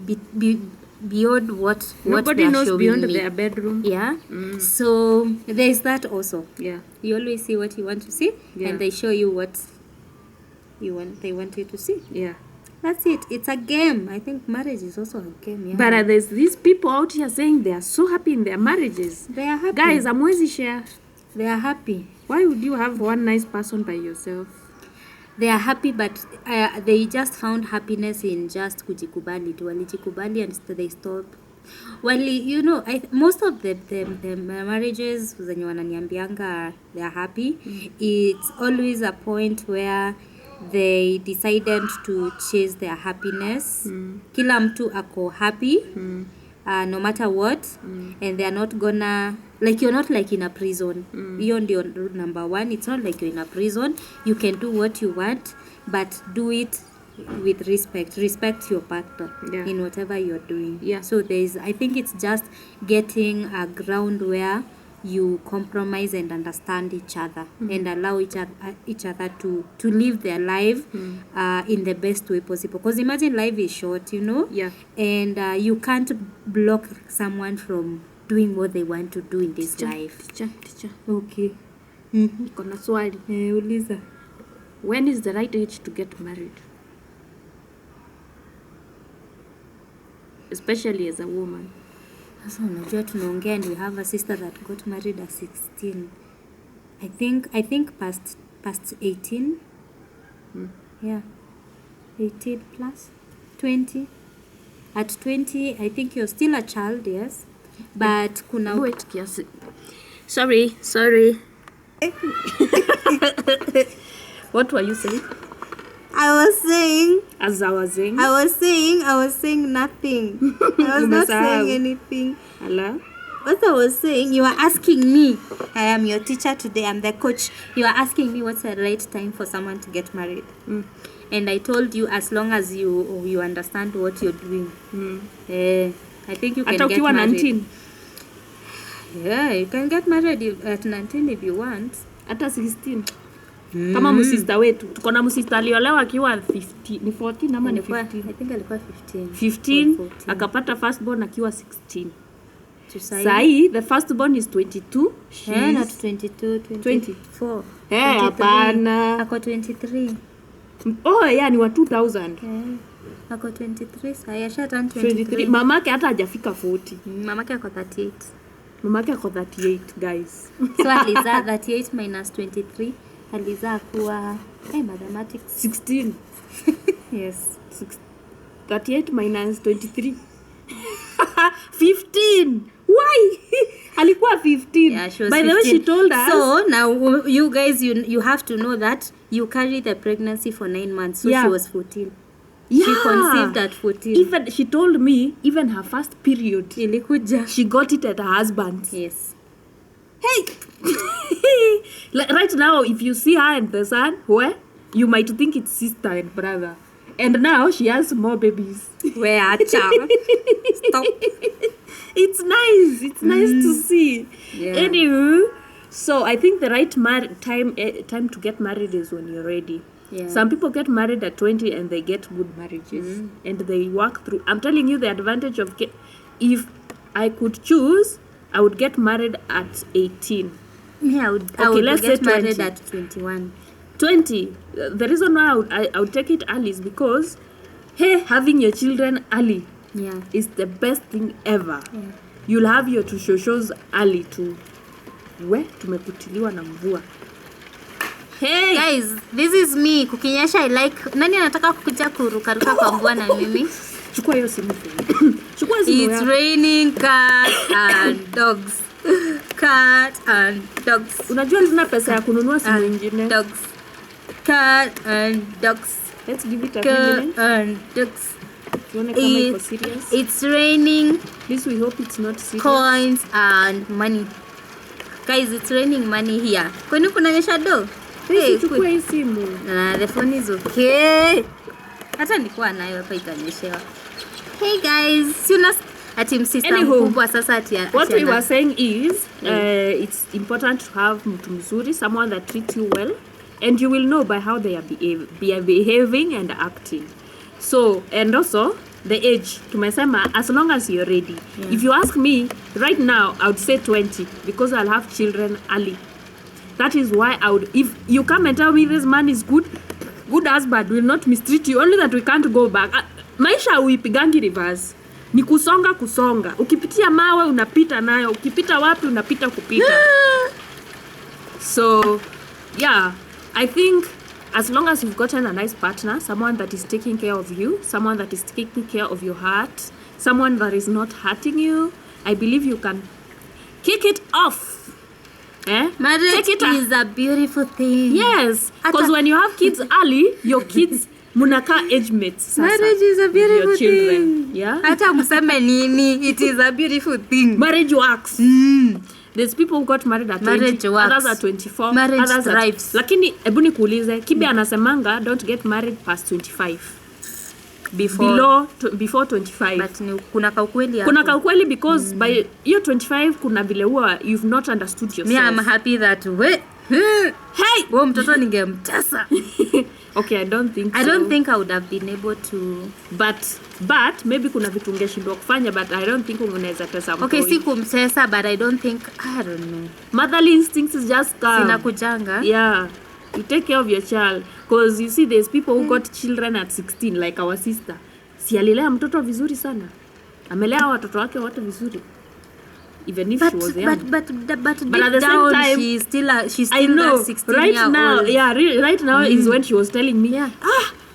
beyond what nobody they are knows showing beyond me. their bedroom. Yeah. So there is that also. Yeah, You always see what you want to see, Yeah. and they show you what they want you to see. yeah. That's it. It's a game. I think marriage is also a game. Yeah. But there's these people out here saying they are so happy in their marriages. they are happy. Guys, amwezi share. They are happy. Why would you have one nice person by yourself? They are happy, but they just found happiness in just kujikubali. Walijikubali and they stop. Well, most of the marriages zenye wananiambianga they are happy. It's always a point where they decided to chase their happiness. Kila mtu ako happy. No matter what, and they are not gonna, like, you're not like in a prison. Hiyo ndio number one. It's not like you're in a prison. You can do what you want, but do it with respect your partner. Yeah. In whatever you're doing. Yeah. So I think it's just getting a ground where you compromise and understand each other and allow each other to live their life in the best way possible, because imagine life is short, Yeah. and you can't block someone from doing what they want to do in this life. Teacher, Okay. niko na swali. Uliza. When is the right age to get married? Especially as a woman. Sasa unajua tunaongea and we have a sister that got married at 16. I think past 18. Yeah. 18 plus 20. At 20, I think you're still a child, yes. But kuna Wait kiasi. Sorry. What were you saying? I was saying As I was saying. I was saying nothing. I was not Umesahau. saying anything. Ala. What I was saying, you are asking me. I am your teacher today. I'm the coach. You are asking me what's the right time for someone to get married. And I told you, as long as you understand what you're doing. I think you can Hata get ukiwa married. 19. Yeah, you can get married at 19 if you want. Hata 16. Kama msister wetu. Tuko na msister aliolewa akiwa 50. Ni 14 ama ni 15? I think alikuwa 15. 15 or 14. akapata firstborn akiwa 16. Tusai. Sahi the firstborn is 22. Not 22, 24. Hapana. Ako 23. Oh yeah, ni wa 2000. Ako 23. Sahi asha turn 23. 23. Mamake hata hajafika 40. Mamake ako 38. Mamake ako 38 guys. So alizaa 38 minus 23. Alizaa kuwa mathematics. 16. Yes. 38 minus 23. 15. Why? Alikuwa 15. Yeah, she was By 15. the way, she told us. So now you guys, you have to know that you carried the pregnancy for 9 months. So Yeah. she was 14. Yeah. She conceived at 14. Even she told me, even her first period, Ilikuja. she got it at her husband's. Yes. Hey! Like right now, if you see her and the son, where you might think it's sister and brother. And now she has more babies. Where child? Stop. It's nice. It's nice to see. Yeah. Anywho, so I think the right time to get married is when you're ready. Yeah. Some people get married at 20 and they get good marriages and they work through. I'm telling you the advantage of if I could choose, I would get married at 18. Yeah, I would let's get say married 20. at 21. 20. The reason why I would take it early is because, hey, having your children early Yeah. is the best thing ever. Yeah. You'll have your tushoshos early too. Tumeputiliwa na mvua. Hey! Guys, this is me. Kukinyesha I like. Nani anataka kukuja kurukaruka kwa mvua na mimi? Chukua hiyo simu. Chukua simu It's yako. raining cats and dogs. Cat and dogs. Unajua tuna pesa ya kununua simu nyingine. Dogs. Cat and dogs. Let's give it a Cat minute. and dogs. Tuone kama iko serious. It's raining Please, we hope it's not serious. coins and money. Guys, it's raining money here. Kwani kunanyesha do? Hey, Chukua hii simu. the phone is okay. Hata nilikuwa nayo hapa ikanyeshewa. Hey guys, si una ati msister Anywho, mkubwa sasa ati What we were saying is, it's important to have mtu mzuri, someone that treats you well, and you will know by how they are behaving and acting. So, and also the age. Tumesema, as long as you're ready. Yeah. If you ask me right now, I would say 20 because I'll have children early. That is why I would. If you come and tell me this man is good husband will not mistreat you, only that we can't go back. Maisha uipigangi reverse. Ni kusonga. Ukipitia mawe unapita nayo. Ukipita wapi unapita kupita. So, yeah, I think as long as you've gotten a nice partner, someone that is taking care of you, someone that is taking care of your heart, someone that is not hurting you, I believe you can kick it off. Marriage Take it is a beautiful thing. Yes, because when you have kids early, your kids munaka age mates. Sasa, Marriage is a with your beautiful children. thing. Yeah. Hata mseme nini, it is a beautiful thing. Marriage works. There's people who got married at 20, Marriage works. others at 24, Marriage others thrives. Lakini hebu nikuulize, Kibe anasemanga don't get married past 25. Before 25. But kuna kaukweli hapo. Kuna kaukweli because by hiyo 25 kuna vile huwa you've not understood yourself. Me, I'm happy that Hey! Huo mtoto ningemtesa. Okay, I don't think I so. don't think I would have been able to. But maybe kuna vitu ungeshindwa kufanya, but I don't think unaweza tesa mtoi. Okay, si kumtesa, but I don't know. Motherly instincts is just come. Sina kujanga. Yeah. You take care of your child. Because you see there's people who got children at 16 like our sister. Si alilea mtoto vizuri sana. Amelea watoto wake wote vizuri. Even if she was young. But at the same time, she's still I know, that 16 right year now, old. yeah, right now is when she was telling me, Yeah.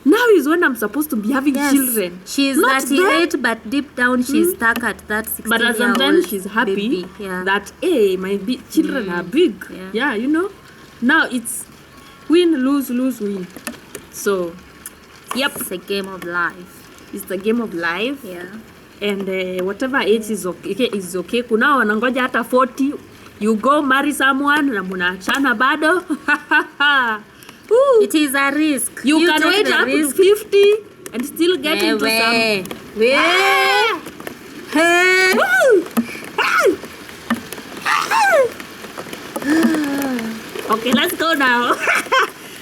now is when I'm supposed to be having children. She's Not 38, but deep down she's stuck at that 16 But year old sometimes she's happy baby. Yeah. that, hey, my children are big. Yeah. Yeah, you know. Now it's win, lose, lose, win. So, yep, It's a game of life. it's the game of life. Yeah. And whatever age is okay, is okay. Kuna wanangoja hata 40, you go marry someone na munaachana bado. It is a risk. You can take wait the up risk. to 50 and still get into some. Okay, let's go now.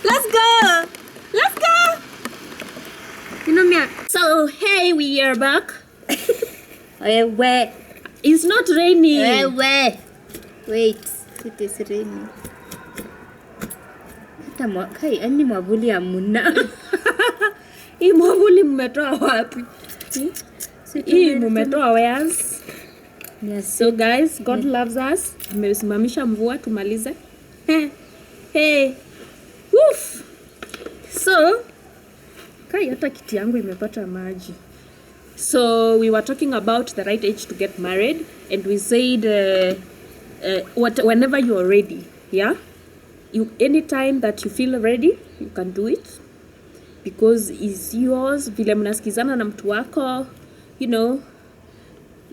Let's go. Let's go. You know me. So, hey, we are back. Wait. It's not raining. Wait. It is raining. Kai, ani mwavuli hamuna. Hii mwavuli mmetoa wapi? Hii mmetoa wares? Yes. So guys, God loves us. Amesimamisha mvua tumalize. Hey. Woof. So, kai hata kiti yangu imepata maji. So, we were talking about the right age to get married, and we said whenever you are ready, yeah? Anytime that you feel ready, you can do it. Because it's yours, vile mnasikizana na mtu wako, you know.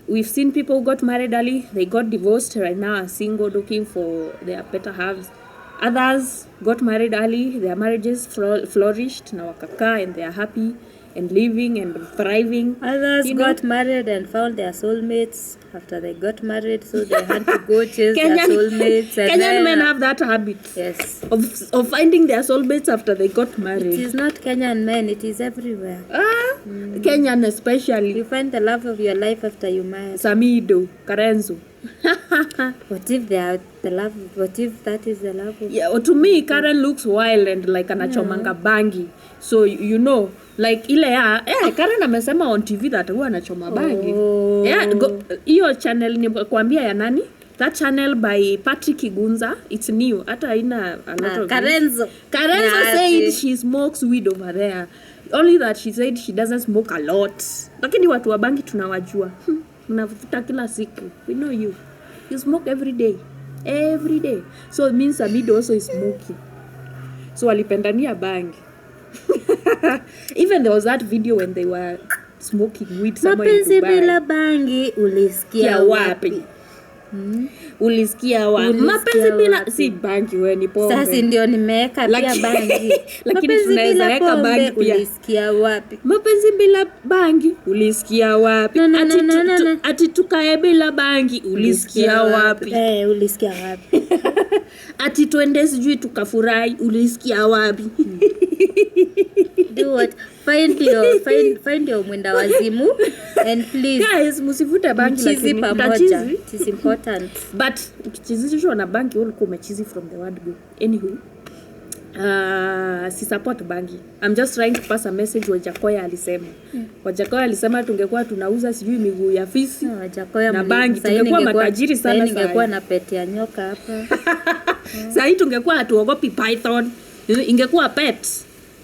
We've seen people who got married early, they got divorced, right now are single looking for their better halves. Others got married early, their marriages flourished, na wakakaa and they are happy and living and thriving. Others got married and found their soulmates after they got married, so they had to go chase their soulmates. And Kenyan men have that habit. Yes. Of finding their soulmates after they got married. It is not Kenyan men, it is everywhere. Kenyan especially. You find the love of your life after you marry. Samido, Karenzo. What if they are the love? What if that is the love of? Yeah, well, to me, Karen looks wild and like anachomanga bangi. So you know, like ile ya, Karen amesema on TV that huwa anachoma bangi. Oh. Yeah, hiyo channel ni kuambia ya nani? That channel by Patrick Igunza, it's new. Hata haina a lot of Karenzo. Karenzo said she smokes weed over there. Only that she said she doesn't smoke a lot. Lakini watu wa bangi tunawajua. Unavuta kila siku. We know you. You smoke every day. Every day. So it means Samido also is smoking. So walipendania bangi. Even there was that video when they were smoking weed somewhere in Mapenzi Dubai. bila bangi ulisikia wapi? Ulisikia wapi? Mapenzi bila si bangi wewe ni pombe. Sasa ndio nimeweka pia bangi. Lakini tunaweza weka bangi pia. Ulisikia wapi? Mapenzi bila bangi ulisikia wapi? No. Ati tukae bila bangi ulisikia wapi? Ulisikia wapi? Ati tuende sijui tukafurahi ulisikia wapi? Do what? Find your mwenda wazimu and please guys musivute bangi lakini pamoja. It is important. But ukichizishwa na bangi ulikuwa umechizi from the word go. Anywho, si support bangi. I'm just trying to pass a message Wajakoya alisema. Wajakoya alisema tungekuwa tunauza sijui miguu ya fisi na bangi tungekuwa matajiri sana. Ningekuwa na pete ya nyoka hapa. Sasa tungekuwa hatuogopi python. Ingekuwa pet.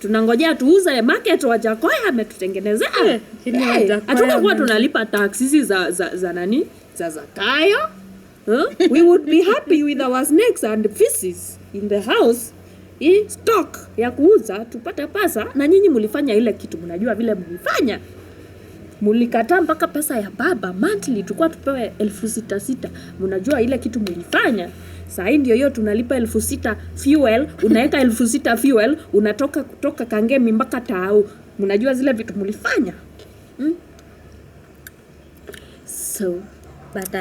Tunangojea tuuze market Wajakoya ametutengenezea. Hatukuwa tunalipa taxes za nani? Za Zakayo. We would be happy with our snakes and fishes in the house. Stock ya kuuza tupate pesa, na nyinyi mlifanya ile kitu mnajua vile mlifanya. Mlikataa mpaka pesa ya baba monthly tulikuwa tupewe 6,600. Mnajua ile kitu mlifanya. Sasa ndio hiyo tunalipa 6,000 fuel, unaweka 6,000 fuel, unatoka kutoka Kangemi mpaka Tao. Mnajua zile vitu mlifanya. So but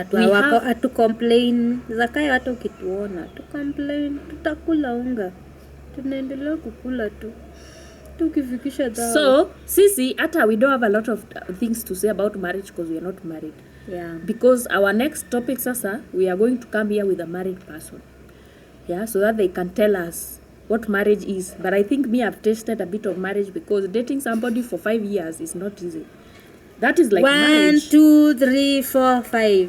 atu complain. Zakayo hata ukituona tu complain, tutakula unga. Tunaendelea kukula tu. Tukifikisha dawa. So sisi hata we don't have a lot of things to say about marriage because we are not married. Yeah. Because our next topic sasa, we are going to come here with a married person. Yeah, so that they can tell us what marriage is. But I think me, I've tasted a bit of marriage because dating somebody for 5 years is not easy. That is like 1, marriage. 2, 3, 4, 5.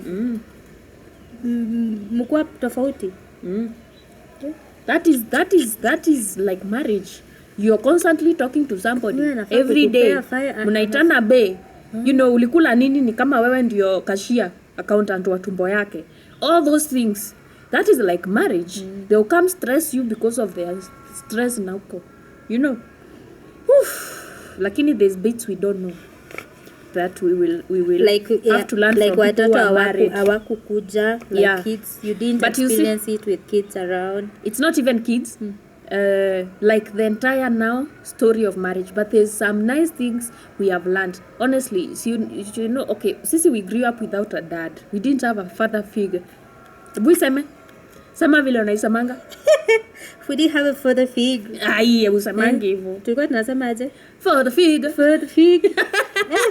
Mkua tofauti. That is like marriage. You're constantly talking to somebody every day. Mnaitana be. You know, ulikula nini ni kama wewe ndio cashier, accountant wa tumbo yake. All those things. That is like marriage. They'll come stress you because of their stress na huko, you know. Lakini there's bits we don't know that we will like have to learn like from people who are watoto married. hawakukuja like Yeah. kids, you didn't But you see- experience it with kids around. It's not even kids. Like the entire now story of marriage, but there's some nice things we have learned. Honestly, so you know, okay, sisi we grew up without a dad. We didn't have a father figure. Hebu iseme sema vile unaisemanga. We didn't have a father figure. Ai, usemangi hivyo. Tulikuwa tunasemaje? Father figure. Father figure.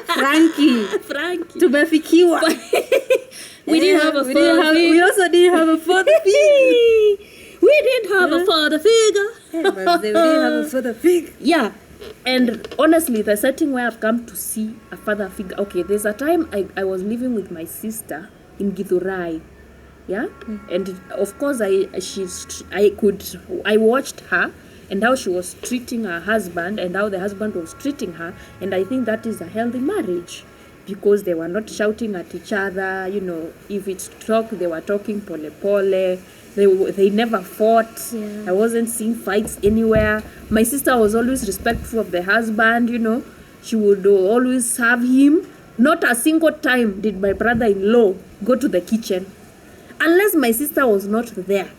Frankie. Frankie. Tumefikiwa. We didn't have a we didn't father have, figure. we also didn't have a father figure. We didn't have a father figure. Yeah, but they didn't have a father figure. Yeah, and honestly, the setting where I've come to see a father figure. Okay, there's a time I was living with my sister in Githurai. Yeah, and of course I watched her and how she was treating her husband and how the husband was treating her, and I think that is a healthy marriage because they were not shouting at each other. You know, if it's talk, they were talking pole pole. They never fought. Yeah. I wasn't seeing fights anywhere. My sister was always respectful of the husband, you know. She would always serve him. Not a single time did my brother-in-law go to the kitchen. Unless my sister was not there.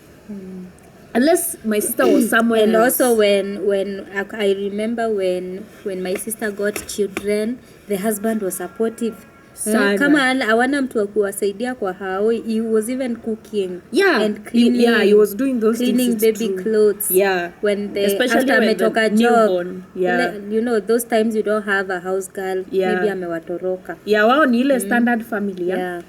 Unless my sister was somewhere And else. also when I remember when my sister got children, the husband was supportive. Sana. Kama hawana mtu wa kuwasaidia kwa hao, he was even cooking Yeah, and cleaning. he was doing those cleaning things. It's baby true. clothes. Yeah. When they Especially after when the ametoka job, newborn, yeah. you know those times you don't have a house girl, Yeah. maybe amewatoroka. Yeah, wao ni ile standard family. Yeah.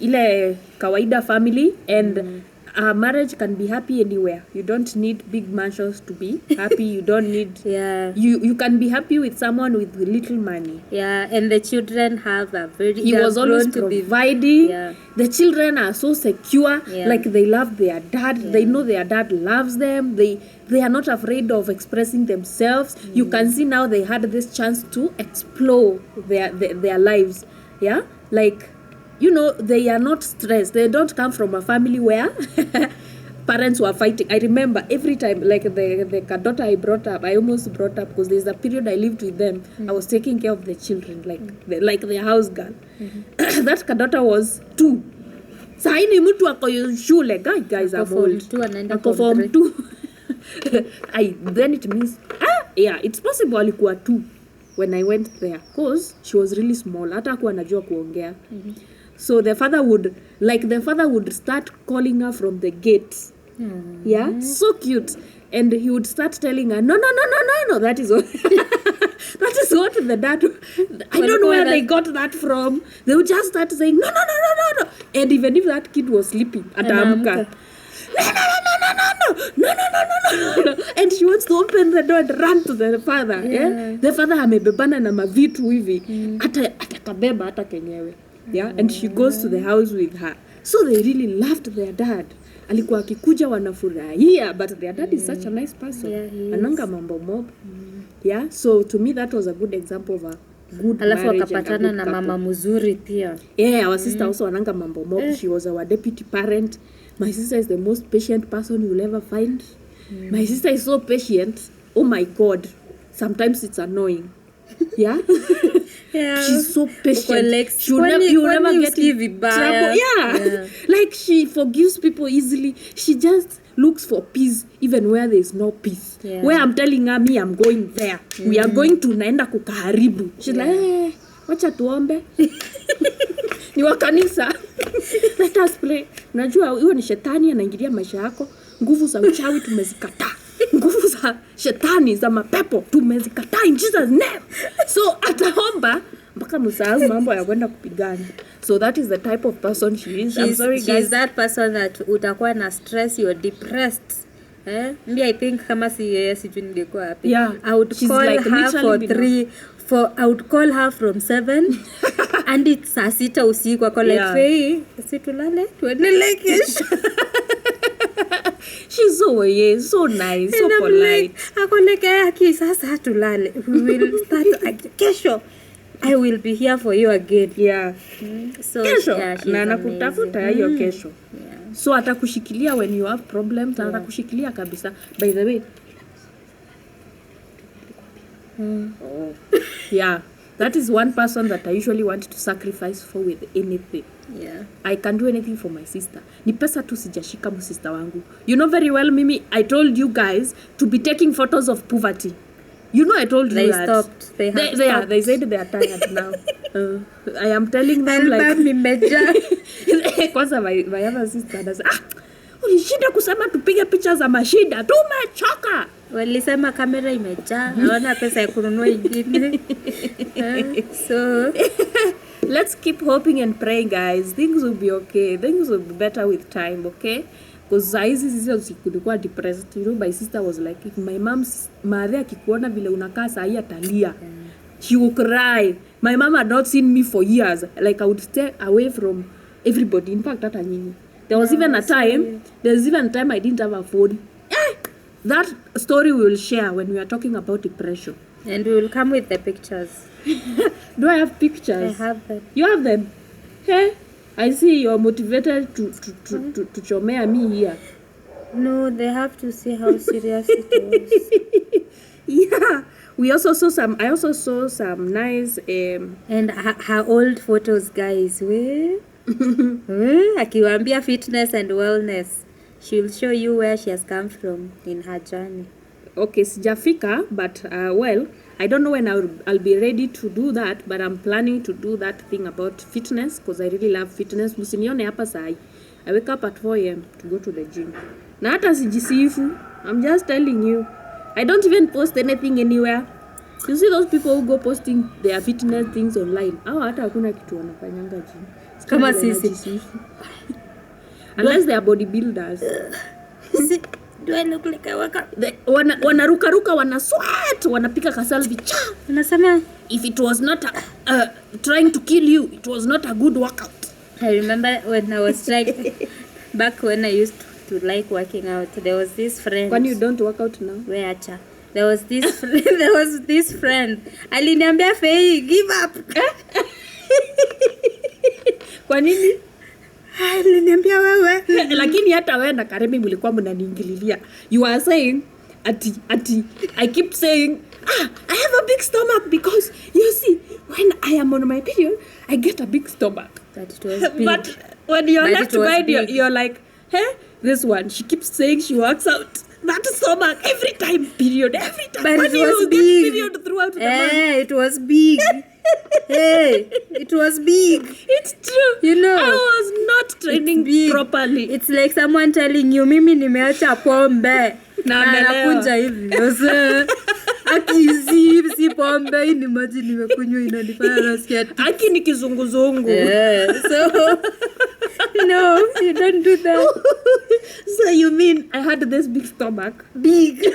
Ile kawaida family, and a marriage can be happy anywhere. You don't need big mansions to be happy. You don't need Yeah. you can be happy with someone with little money. Yeah, and the children have a very He they are was always grown to be providing. Yeah. The children are so secure, Yeah. like they love their dad. They know their dad loves them. They are not afraid of expressing themselves. You can see now they had this chance to explore their lives. Yeah, like, you know, they are not stressed. They don't come from a family where parents were fighting. I remember every time, like the daughter I almost brought up because there's a period I lived with them. I was taking care of the children, like the house girl. That daughter was 2. Saini mtu ako shule, guys are Form old. 2 anaenda Ako form form 2. Then it means yeah, it's possible alikuwa 2 when I went there cause she was really small, hata hakuwa anajua kuongea. So the father would start calling her from the gate. Yeah, so cute. And he would start telling her, no, that is what that is what the dad, I don't know where they got that from. They would just start saying, no. And even if that kid was sleeping, ataamka. No. And she wants to open the door and run to the father. Yeah. The father amebebana na mavitu hivi. Atakabeba hata kenyewe. Yeah. And she goes to the house with her. So they really loved their dad. Alikuwa akikuja wanafurahia, but their dad is such a nice person. Yeah, he is. Ananga mambo mob. Yeah. So to me that was a good example of a good Alafu marriage and a akapatana good na couple. mama mzuri pia. Yeah, our sister also ananga mambo mob. She was our deputy parent. My sister is the most patient person you'll ever find. My sister is so patient. Oh my God. Sometimes it's annoying. Yeah? Yeah. She's so patient. Like, You'll never get usikii in vibaya. trouble. Yeah. Like she forgives people easily. She just looks for peace even where there is no peace. Yeah. Where I'm telling her, me, I'm going there. We are going to naenda kukaharibu. She's like, wacha tuombe. Ni wa kanisa. Let us pray. Unajua hiyo ni shetani anaingilia maisha yako. Nguvu za uchawi tumezikataa. Nguvu za shetani za mapepo tumezikataa in Jesus name. So ataomba mpaka msahau mambo ya kwenda kupigana. So that is the type of person she is. I'm sorry guys. She's that person that utakuwa na stress, you're depressed. Me I think kama si yeye sijui ningekuwa happy. Yeah. I would She's call like her literally I would call her from 7 and it's saa 6 usiku ako like Faye, si tulale tuendelee kesho. She's so nice, so And I'm polite. like, ako like aki sasa tulale. We will start kesho. I will be here for you again. Yeah. So Kesho yeah, she's na amazing. nakutafuta hiyo kesho. Yeah. So atakushikilia when you have problems, atakushikilia kabisa. By the way, yeah, that is one person that I usually want to sacrifice for with anything. Yeah. I can do anything for my sister. Ni pesa tu sijashika sister wangu. You know very well, Mimi, I told you guys to be taking photos of poverty. You know, I told They you that. stopped. They have stopped. They said they are tired now. I am telling them like... Kwanza my other sister does, ulishinda kusema tupige picha za mashida. Tumechoka. Walisema kamera imejaa. Hawana pesa ya kununua ingine. So... Let's keep hoping and praying, guys. Things will be okay. Things will be better with time, okay? Because saizi sisi kulikuwa depressed. You know, my sister was like, if my mom's mother akikuona vile unakaa sahi atalia. She will cry. My mom had not seen me for years. Like, I would stay away from everybody. In fact, hata nyinyi. There was even a time I didn't have a phone. That story we will share when we are talking about depression. And we will come with the pictures. Do I have pictures? I have them. You have them? Hey, I see you're motivated to chomea me here. No, they have to see how serious it was. Yeah. I also saw some nice and her old photos, guys. Akiwaambia fitness and wellness. She will show you where she has come from in her journey. Okay, sijafika, but well, I don't know when I'll be ready to do that, but I'm planning to do that thing about fitness because I really love fitness. Musinione hapa sahi. I wake up at 4 a.m. to go to the gym. Na hata sijisifu. I'm just telling you. I don't even post anything anywhere. You see those people who go posting their fitness things online. Hao hata hakuna kitu wanafanyanga gym. Kama sisi. Unless they are bodybuilders. Do I look like I work out? Wanaruka, wana sweat, wanapika kasalvi. Unasema, if it was not trying to kill you, it was not a good workout. I remember when I was trying, back when I used to like working out, there was this friend. When you don't work out now? Weacha. There was this friend. Aliniambia, Faye, give up. Kwa nini? Aliniambia wewe. Lakini hata wewe na Karemi mlikuwa mnaniingililia. You are saying ati I keep saying I have a big stomach because you see when I am on my period I get a big stomach. That it was big. But when you're left behind you're like, hey, this one she keeps saying she works out. That stomach every time period. But when it was big. Period throughout the month. It was big. Hey, it was big. It's true. You know, I was not training properly. It's like someone telling you, mimi nimeacha pombe. Na anakuja hivi. Akizi si pombe ni maji nimekunywa inanifanya nasikia. Aki ni kizunguzungu. So no, you don't do that. So you mean I had this big stomach? Big.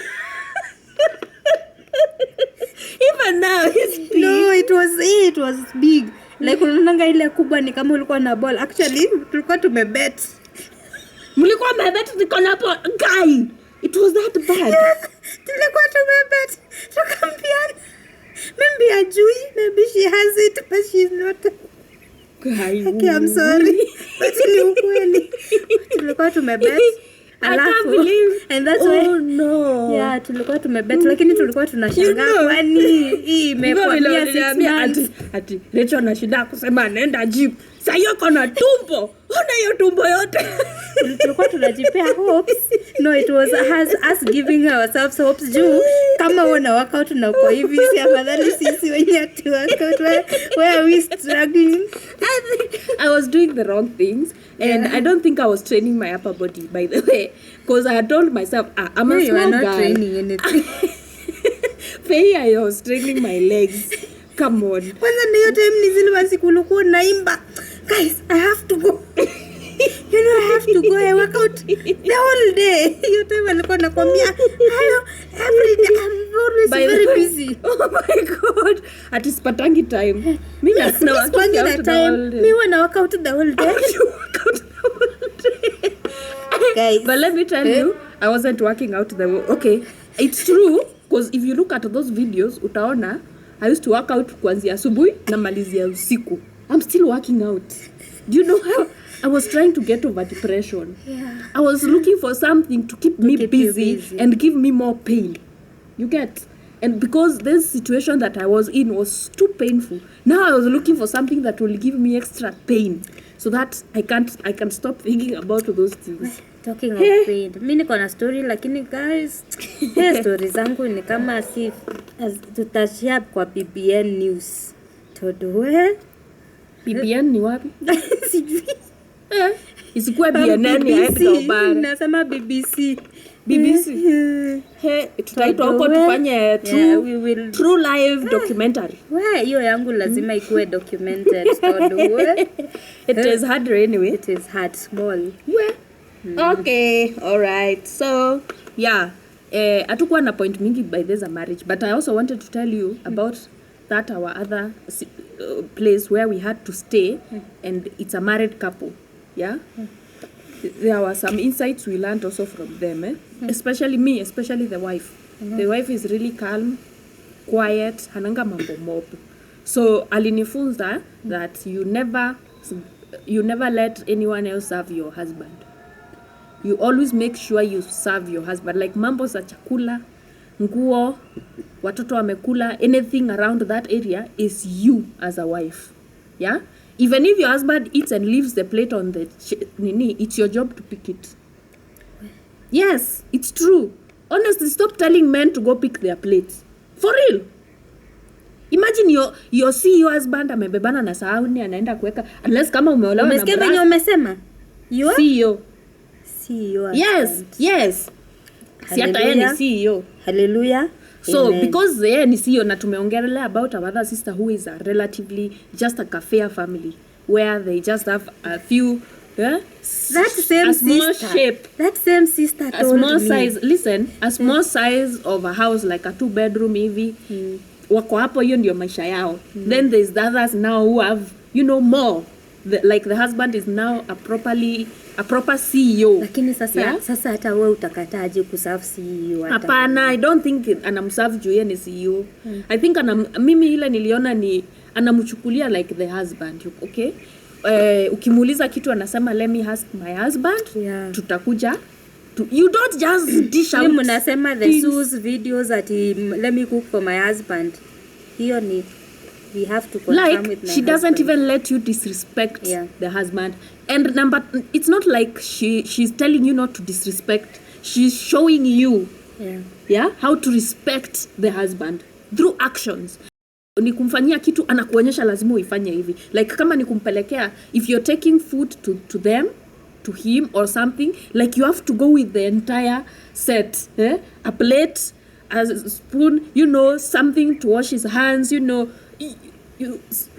Even now it's big. No, it was big. Like unaonanga ile kubwa ni kama ulikuwa na ball. Actually, tulikuwa tumebet. Mlikuwa mmebet niko na ball. Guy, it was that bad. Tulikuwa tumebet. Tukampiana. Maybe ajui, maybe she has it but she's not. Guy. Okay, I'm sorry. But ni ukweli. Tulikuwa tumebet. I can't believe. And that's why. Oh no. Yeah, tulikuwa tumebet lakini tulikuwa tunashangaa kwani hii imekwambia 6 months. Ati Rachel ana shida kusema anaenda gym. Sasa hiyo kona tumbo. Ona hiyo tumbo yote. Tulikuwa tunajipea hopes. No, it was us giving ourselves hopes juu kama wana workout na uko hivi si afadhali sisi wenyewe tu workout where we struggling. I was doing the wrong things and I don't think I was training my upper body by the way because I had told myself I'm a small not girl. Training anything. Faye, I was training my legs. Come on. Kwanza ndio time ni zile masiku ulikuwa unaimba. Guys, I have to go. You know, I have to go and work out the whole day. You time alikuwa nakwambia, hello, every day I'm always very busy. Oh my God. Ati sipatangi time. Mimi na work out the whole day. Mimi wana work out the whole day. Guys. But let me tell you, I wasn't working out okay. It's true because if you look at those videos, utaona I used to work out kuanzia asubuhi na malizia usiku. I'm still working out. Do you know how I was trying to get over depression? Yeah. I was looking for something to keep me keep you busy busy. and give me more pain. You get? And because this situation that I was in was too painful, now I was looking for something that will give me extra pain, so that I can stop thinking about those things. Talking of pain, mi niko na story lakini guys, story zangu ni kama si tutashare kwa BBN news. Todoe. BBN ni wapi? Sijui. Isikuwe BNN ya Edgar Obara. Nasema BBC. BBC. Tutaitwa huko tufanye true live documentary. Hiyo yangu lazima ikuwe documented. Todoe. It is hard anyway. It is hard small. Okay, all right. So, yeah. Hatukuwa na point mingi by this marriage, but I also wanted to tell you about that our other place where we had to stay, and it's a married couple. Yeah. There were some insights we learned also from them, especially the wife. The wife is really calm, quiet, hananga mambo mob. So alinifunza that you never let anyone else serve your husband. You always make sure you serve your husband. Like mambo za chakula, nguo, watoto wamekula, anything around that area is you as a wife. Yeah? Even if your husband eats and leaves the plate on the it's your job to pick it. Yes, it's true. Honestly, stop telling men to go pick their plates. For real. Imagine your CEO husband amebebana na sahani anaenda kuweka, unless kama umeolewa na Umesikia venye umesema? CEO. CEO. Yes. Si hata yeye ni CEO. Hallelujah. So Amen. because yeye ni CEO na tumeongelea about our other sister who is a relatively just a cafe family where they just have a few that same a small sister, shape, that same sister a told small me. size, listen, a small size of a house, like a 2-bedroom hivi. Wako hapo, hiyo ndio maisha yao. Then there's the others now who have, more. Like the husband is now a proper CEO. Lakini sasa hata wewe utakataje kuserve CEO hata? Hapana, I don't think anamserve juu yeye ni CEO. I think mimi ile niliona ni anamchukulia like the husband, okay? Ukimuuliza kitu anasema let me ask my husband. Yeah. Tutakuja. You don't just dish out. Mimi nasema the Sue's videos at let me cook for my husband. Hiyo ni we have to confirm with my she doesn't husband. even let you disrespect the husband. And it's not like she's telling you not to disrespect. She's showing you how to respect the husband through actions. Ni kumfanyia kitu anakuonyesha lazima uifanye hivi. Like kama ni kumpelekea, if you're taking food to them, to him or something, like you have to go with the entire set, a plate, a spoon, something to wash his hands,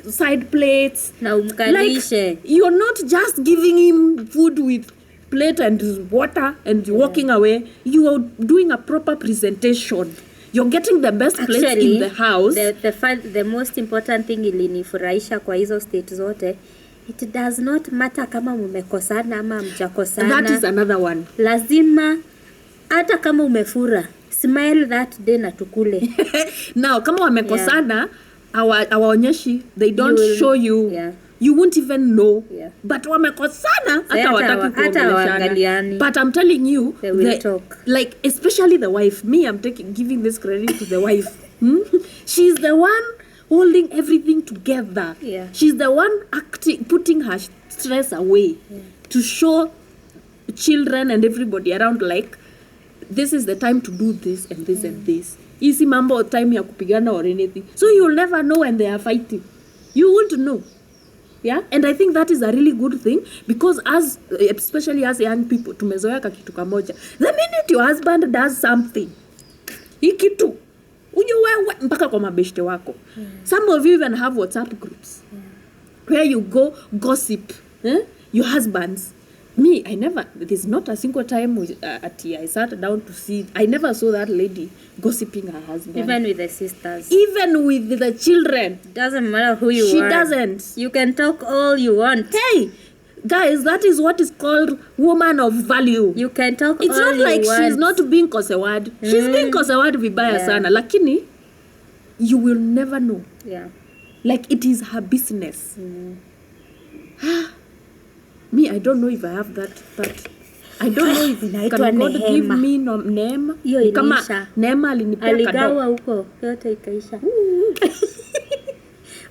side plates. Na umkalishe. Like, you're not just giving him food with plate and water and walking away. You are doing a proper presentation. You're getting the best place in the house. The most important thing ilinifurahisha kwa hizo state zote, it does not matter kama mmekosana ama mjakosana. That is another one. Lazima hata kama umefura, smile that day na tukule. Now kama wamekosana, hawaonyeshi, they don't show you. Yeah. You won't even know. Yeah. But wamekosana hata wataki hata waangaliani. But I'm telling you, they will talk. Like especially the wife. Me, I'm giving this credit to the wife. She's the one holding everything together. Yeah. She's the one putting her stress away to show children and everybody around, like, this is the time to do this and this and this. Easy mambo time ya kupigana or anything. So you'll never know when they are fighting. You won't know. Yeah, and I think that is a really good thing, because especially as young people, tumezoea kitu kamoja. The minute your husband does something, hii kitu wewe mpaka kwa mabeshte wako. Some of you even have WhatsApp groups where you go gossip your husbands. Me, there's not a single time I sat down to see, I never saw that lady gossiping her husband. Even with the sisters. Even with the children. Doesn't matter who you are. She doesn't. You can talk all you want. Hey, guys, that is what is called woman of value. You can talk it's all you want. It's not like she's not being kosewad. She's being kosewad vibaya sana. Lakini, you will never know. Yeah. Like it is her business. Me, I don't know if I have that I don't know if Inaitwa can God give neema. me neema. Hiyo Ni kama iliisha. neema alinipea Aligawa kadogo. huko yote ikaisha.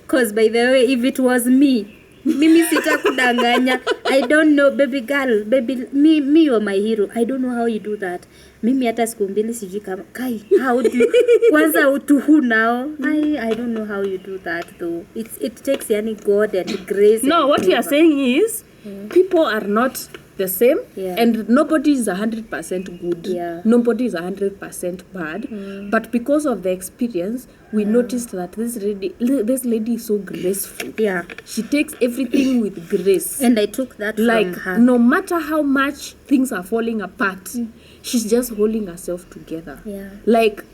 Cause by the way, if it was me, mimi sitakudanganya. I don't know, baby girl, me you're my hero. I don't know how you do that. Mimi hata siku mbili sijui kama kai how do you, kwanza utuhu now. I don't know how you do that though. It takes yani God and grace. No, and what you are favor. saying is people are not the same, Yeah. and nobody is 100% good. Yeah. Nobody is 100% bad. But because of the experience, we noticed that this lady is so graceful. Yeah. She takes everything with grace. And I took that Like from her. no matter how much things are falling apart, she's just holding herself together. Yeah. Like,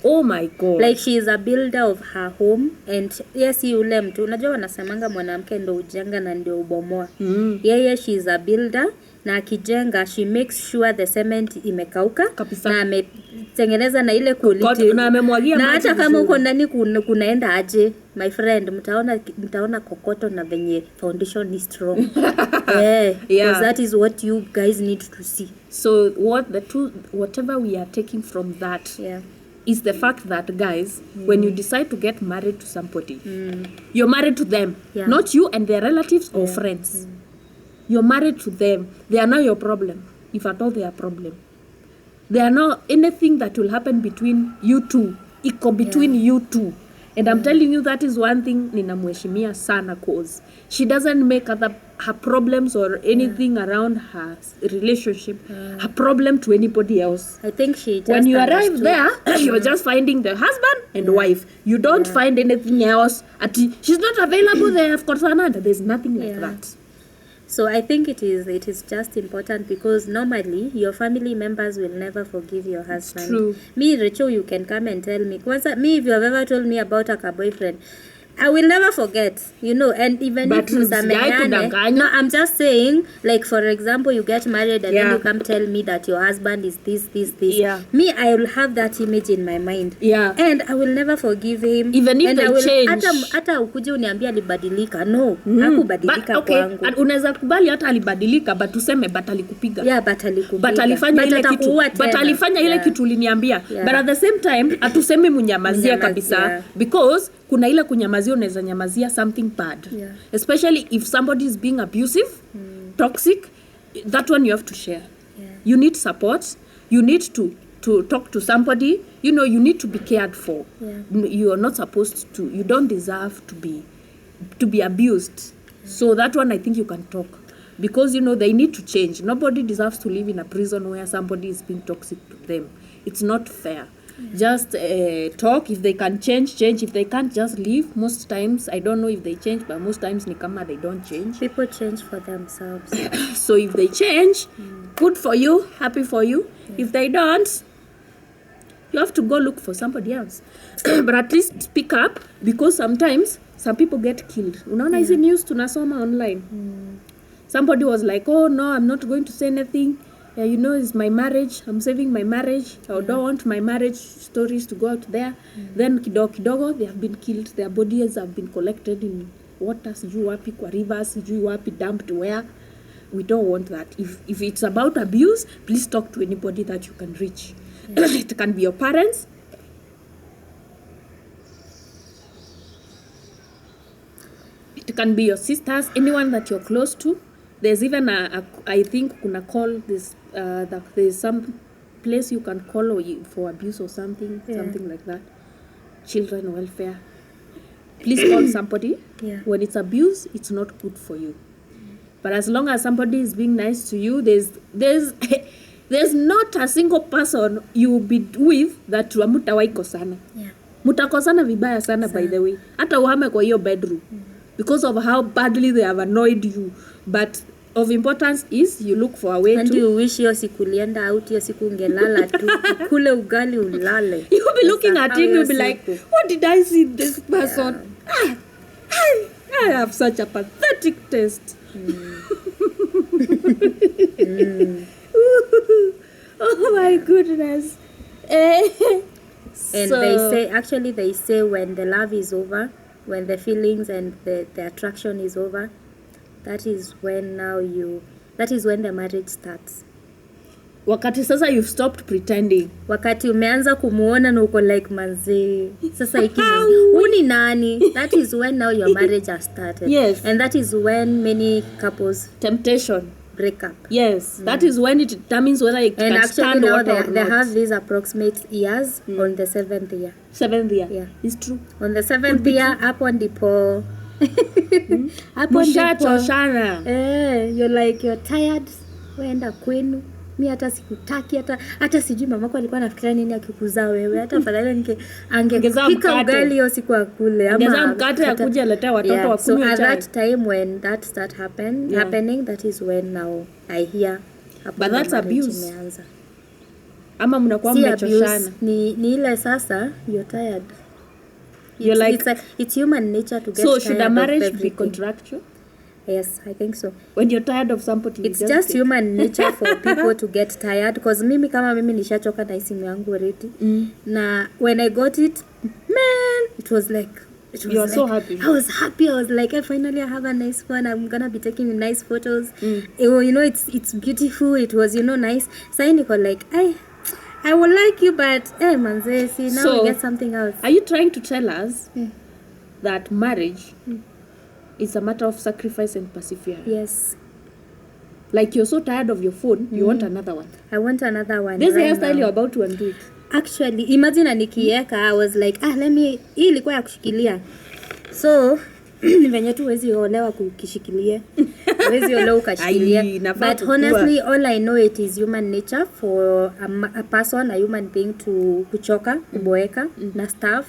oh my God. Like she is a builder of her home, and yes, yule mtu unajua wanasemanga mwanamke ndo ujenga na ndio ubomoa. Yeye she is a builder na akijenga she makes sure the cement imekauka Kabisa. na ametengeneza na ile quality na amemwagia na maji hata kama vizuri. uko ndani kunaenda aje my friend, mtaona kokoto na venye foundation is strong. Yeah. Because that is what you guys need to see. So whatever we are taking from that Yeah. is the fact that, guys, when you decide to get married to somebody, you're married to them, Yeah. not you and their relatives or friends. You're married to them. They are not your problem, if at all they are problem. They are not anything that will happen between you two. Iko between you two. And I'm telling you, that is one thing ninamheshimia sana, cause she doesn't make her problems or anything around her relationship a problem to anybody else. I think she just When you arrive understood. there, you're just finding the husband and wife. You don't find anything else. She's not available, they have Korsananda. There's nothing like Yeah. that. So I think it is just important because normally your family members will never forgive your husband. true. Me, Rachel, you can come and tell me. Kwanza, me, if you have ever told me about a boyfriend, I will never forget, and even But if usijai kudanganya. no, I'm just saying, like for example, you get married and then Yeah. you come tell me that your husband is this. Yeah. Me, I will have that image in my mind. Yeah. And I will never forgive him. Even if and they I will, change. hata ukuje uniambia alibadilika. No, hakubadilika But, okay, kwangu. unaweza kubali hata alibadilika, but tuseme but alikupiga. Yeah, but alikupiga. But alifanya But ile kitu, atakuua but tena. alifanya ile Yeah. kitu uliniambia. Yeah. But at the same time atuseme munyamazia kabisa, Yeah. because kuna ile kunyamazia unaweza nyamazia something bad. Yeah. Especially if somebody is being abusive, toxic, that one you have to share. Yeah. You need support. You need to talk to somebody. You need to be cared for. Yeah. You are not supposed to. You don't deserve to be abused. So that one I think you can talk, because they need to change. Nobody deserves to live in a prison where somebody is being toxic to them. It's not fair. Just talk. If they can change. If they can't, just leave. Most times, I don't know if they change, but most times ni kama they don't change. People change for themselves. So if they change, good for you, happy for you. If they don't, you have to go look for somebody else. But at least speak up, because sometimes some people get killed. Unaona hizi news tunasoma online. Somebody was like, oh no, I'm not going to say anything. It's my marriage. I'm saving my marriage. I don't want my marriage stories to go out there. Then kidogo, they have been killed. Their bodies have been collected in water, sijui wapi kwa rivers, sijui wapi, dumped where. We don't want that. If it's about abuse, please talk to anybody that you can reach. It can be your parents. It can be your sisters, anyone that you're close to. There's even I think kuna call this there's some place you can call for abuse or something, something like that. Children welfare. Please call somebody. Yeah. When it's abuse, it's not good for you. But as long as somebody is being nice to you, there's not a single person you will be with that hamtawahi kosana. Yeah. Mutakosana vibaya sana, by the way. Hata uhame kwa hiyo bedroom. Because of how badly they have annoyed you. But of importance is you look for a way And to... you wish hiyo siku ulienda out, hiyo siku ungelala tu. Kule ugali ulale. You'll be looking at him, you'll be like, siku. what did I see in this person? I have such a pathetic taste. Oh my goodness. And they say when the love is over, when the feelings and the attraction is over, that is when the marriage starts. Wakati sasa you've stopped pretending. Wakati umeanza kumuona na uko like manze, sasa huni nani, that is when now your marriage has started. Yes. And that is when many couples Temptation. break up. Yes. That is when it determines whether it And can actually stand now water or they not. have these approximate years on the 7th year. 7th year. Yeah. It's true. On the 7th year, hapo ndipo hapo ndipo Mshachoshana. you're tired, weenda kwenu. Mi hata sikutaki, hata sijui mamako alikuwa anafikiria nini akikuzaa wewe. Hata afadhali angepika ugali hiyo siku akule, Ongeza mkate akuje aletea watoto wakunywe chai. So at that time when that start happening, that is when now I hear But that's abuse. Imeanza. Ama mnakuwa Si mmechoshana. abuse, ni ile sasa you're tired. You're like, it's human nature to get so tired. should a marriage be everything. contractual? Yes, I think so. When you're tired of somebody, It's just human nature for people to get tired, because mimi nishachoka na simu yangu already. Na when I got it, man, it was like You are so happy. I was happy. I was like, finally I have a nice phone. I'm gonna be taking nice photos. It's beautiful. It was nice. So I niko like, I would like you, but manze, see now So, we get something else. Are you trying to tell us that marriage is a matter of sacrifice and perseverance? Yes, Like you're so tired of your phone, you want another one. I want another one. This right hairstyle now. you're about to undo it. Actually, imagine nikiweka, I was like, hii ilikuwa ya kushikilia. So, venye tu huwezi olewa kukishikilia. Huwezi olewa ukashikilia. But honestly, all I know it is human nature for a person, a human being to kuchoka, kuboeka, na stuff.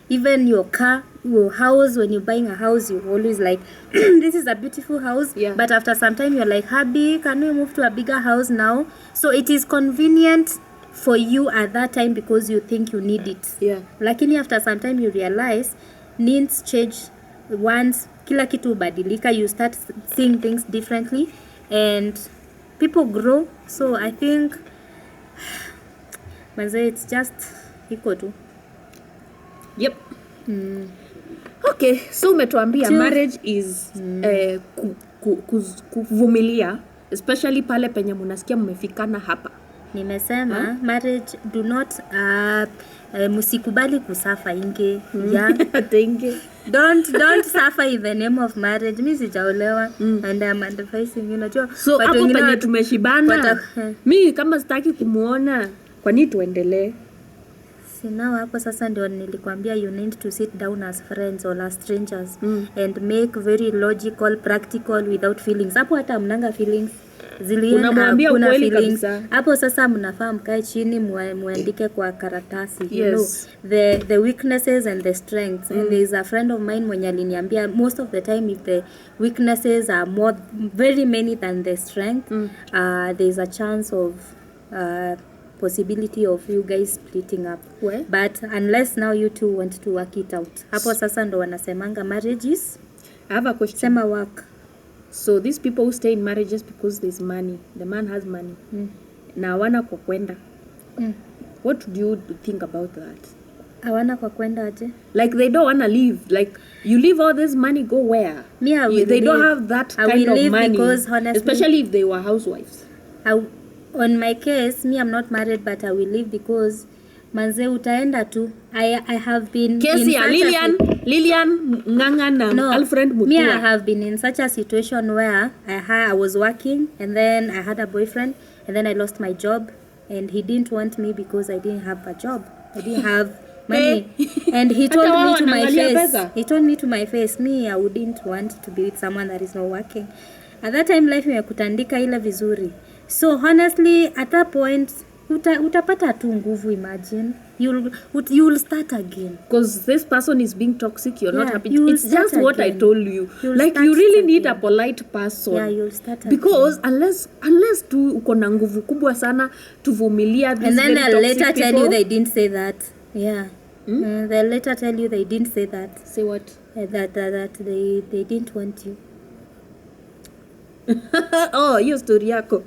Even your car, your house, when you're buying a house, you always like, this is a beautiful house. Yeah. But after some time, you're like, hubby, can we move to a bigger house now? So it is convenient for you at that time because you think you need it. Yeah. Lakini after some time you realize needs change. Once kila kitu ubadilika, you start seeing things differently and people grow. So I think manze, it's just iko tu. Yep. Okay, so umetuambia marriage is kuvumilia, especially pale penye munasikia mmefikana hapa. Nimesema marriage do not musikubali kusafa inge. Yeah. Don't suffer in the name of marriage. Mimi sijaolewa and I'm advising unajua. So hapo penye tumeshibana. Mimi kama sitaki kumuona, kwa nini tuendelee? Sinao hapo sasa ndio nilikwambia you need to sit down as friends or as strangers and make very logical, practical without feelings. Hapo hata mnanga feelings. Unamwambia ukweli kabisa. Hapo sasa mnafaa mkae chini muandike kwa karatasi. Yes. You know the weaknesses and the strengths. And there is a friend of mine mwenye aliniambia most of the time if the weaknesses are very many than the strength, there is a chance of possibility of you guys splitting up. Well, but unless now you two want to work it out. Hapo sasa ndo wanasemanga marriages. I have a question. Sema work. So these people who stay in marriages because there's money, the man has money, na hawana kwa kwenda. What do you think about that? Hawana kwa kwenda aje? Like they don't want to leave. Like you leave all this money, go where? Me, I will They don't leave. have that I kind will of leave money, because honestly, especially if they were housewives. On my case, me, I'm not married, but I will leave because manze utaenda tu. I have been Kesi ya Lilian Nganga na Alfred Mutua. Me, I have been in such a situation where I was working and then I had a boyfriend and then I lost my job and he didn't want me because I didn't have a job. I didn't have money. And he told me to my face. He told me to my face, me, I wouldn't want to be with someone that is not working. At that time, life imekutandika ile vizuri. So honestly, at that point, utapata tu nguvu. Imagine you'll start again because this person is being toxic. You're not happy. It's just again. what I told you. Like you really need a polite person. Yeah, you'll start because again. unless tu uko na nguvu kubwa sana tuvumilia this. And then they'll later people. tell you they didn't say that. Yeah. They'll later tell you they didn't say that. Say what? That they didn't want you. Oh, hiyo story yako.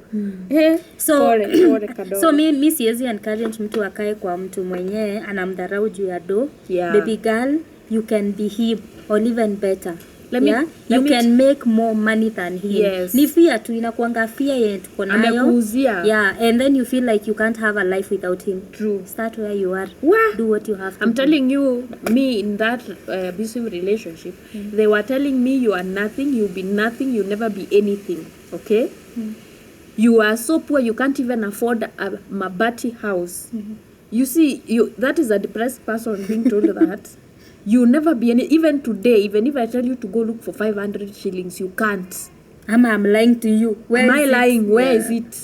So mi siwezi encourage mtu akae kwa mtu mwenye anamdharau juu ya do. Yeah. Baby girl, you can be him. or even better. Let me- yeah? let You me can make more money than him. Yes. Ni fear tu, inakuanga fear yenye tuko nayo. Amekuuzia. Yeah, and then you feel like you can't have a life without him. True. Start where you are. Wah! Do what you have to I'm do. telling you, me in that abusive relationship, they were telling me you are nothing, you'll be nothing, you'll never be anything. Okay? You are so poor you can't even afford a mabati house. You see, that is a depressed person being told that. You'll never be any, even today, even if I tell you to go look for 500 shillings, you can't. I'm lying to you. Where Am I is it? lying? Where Yeah. is it?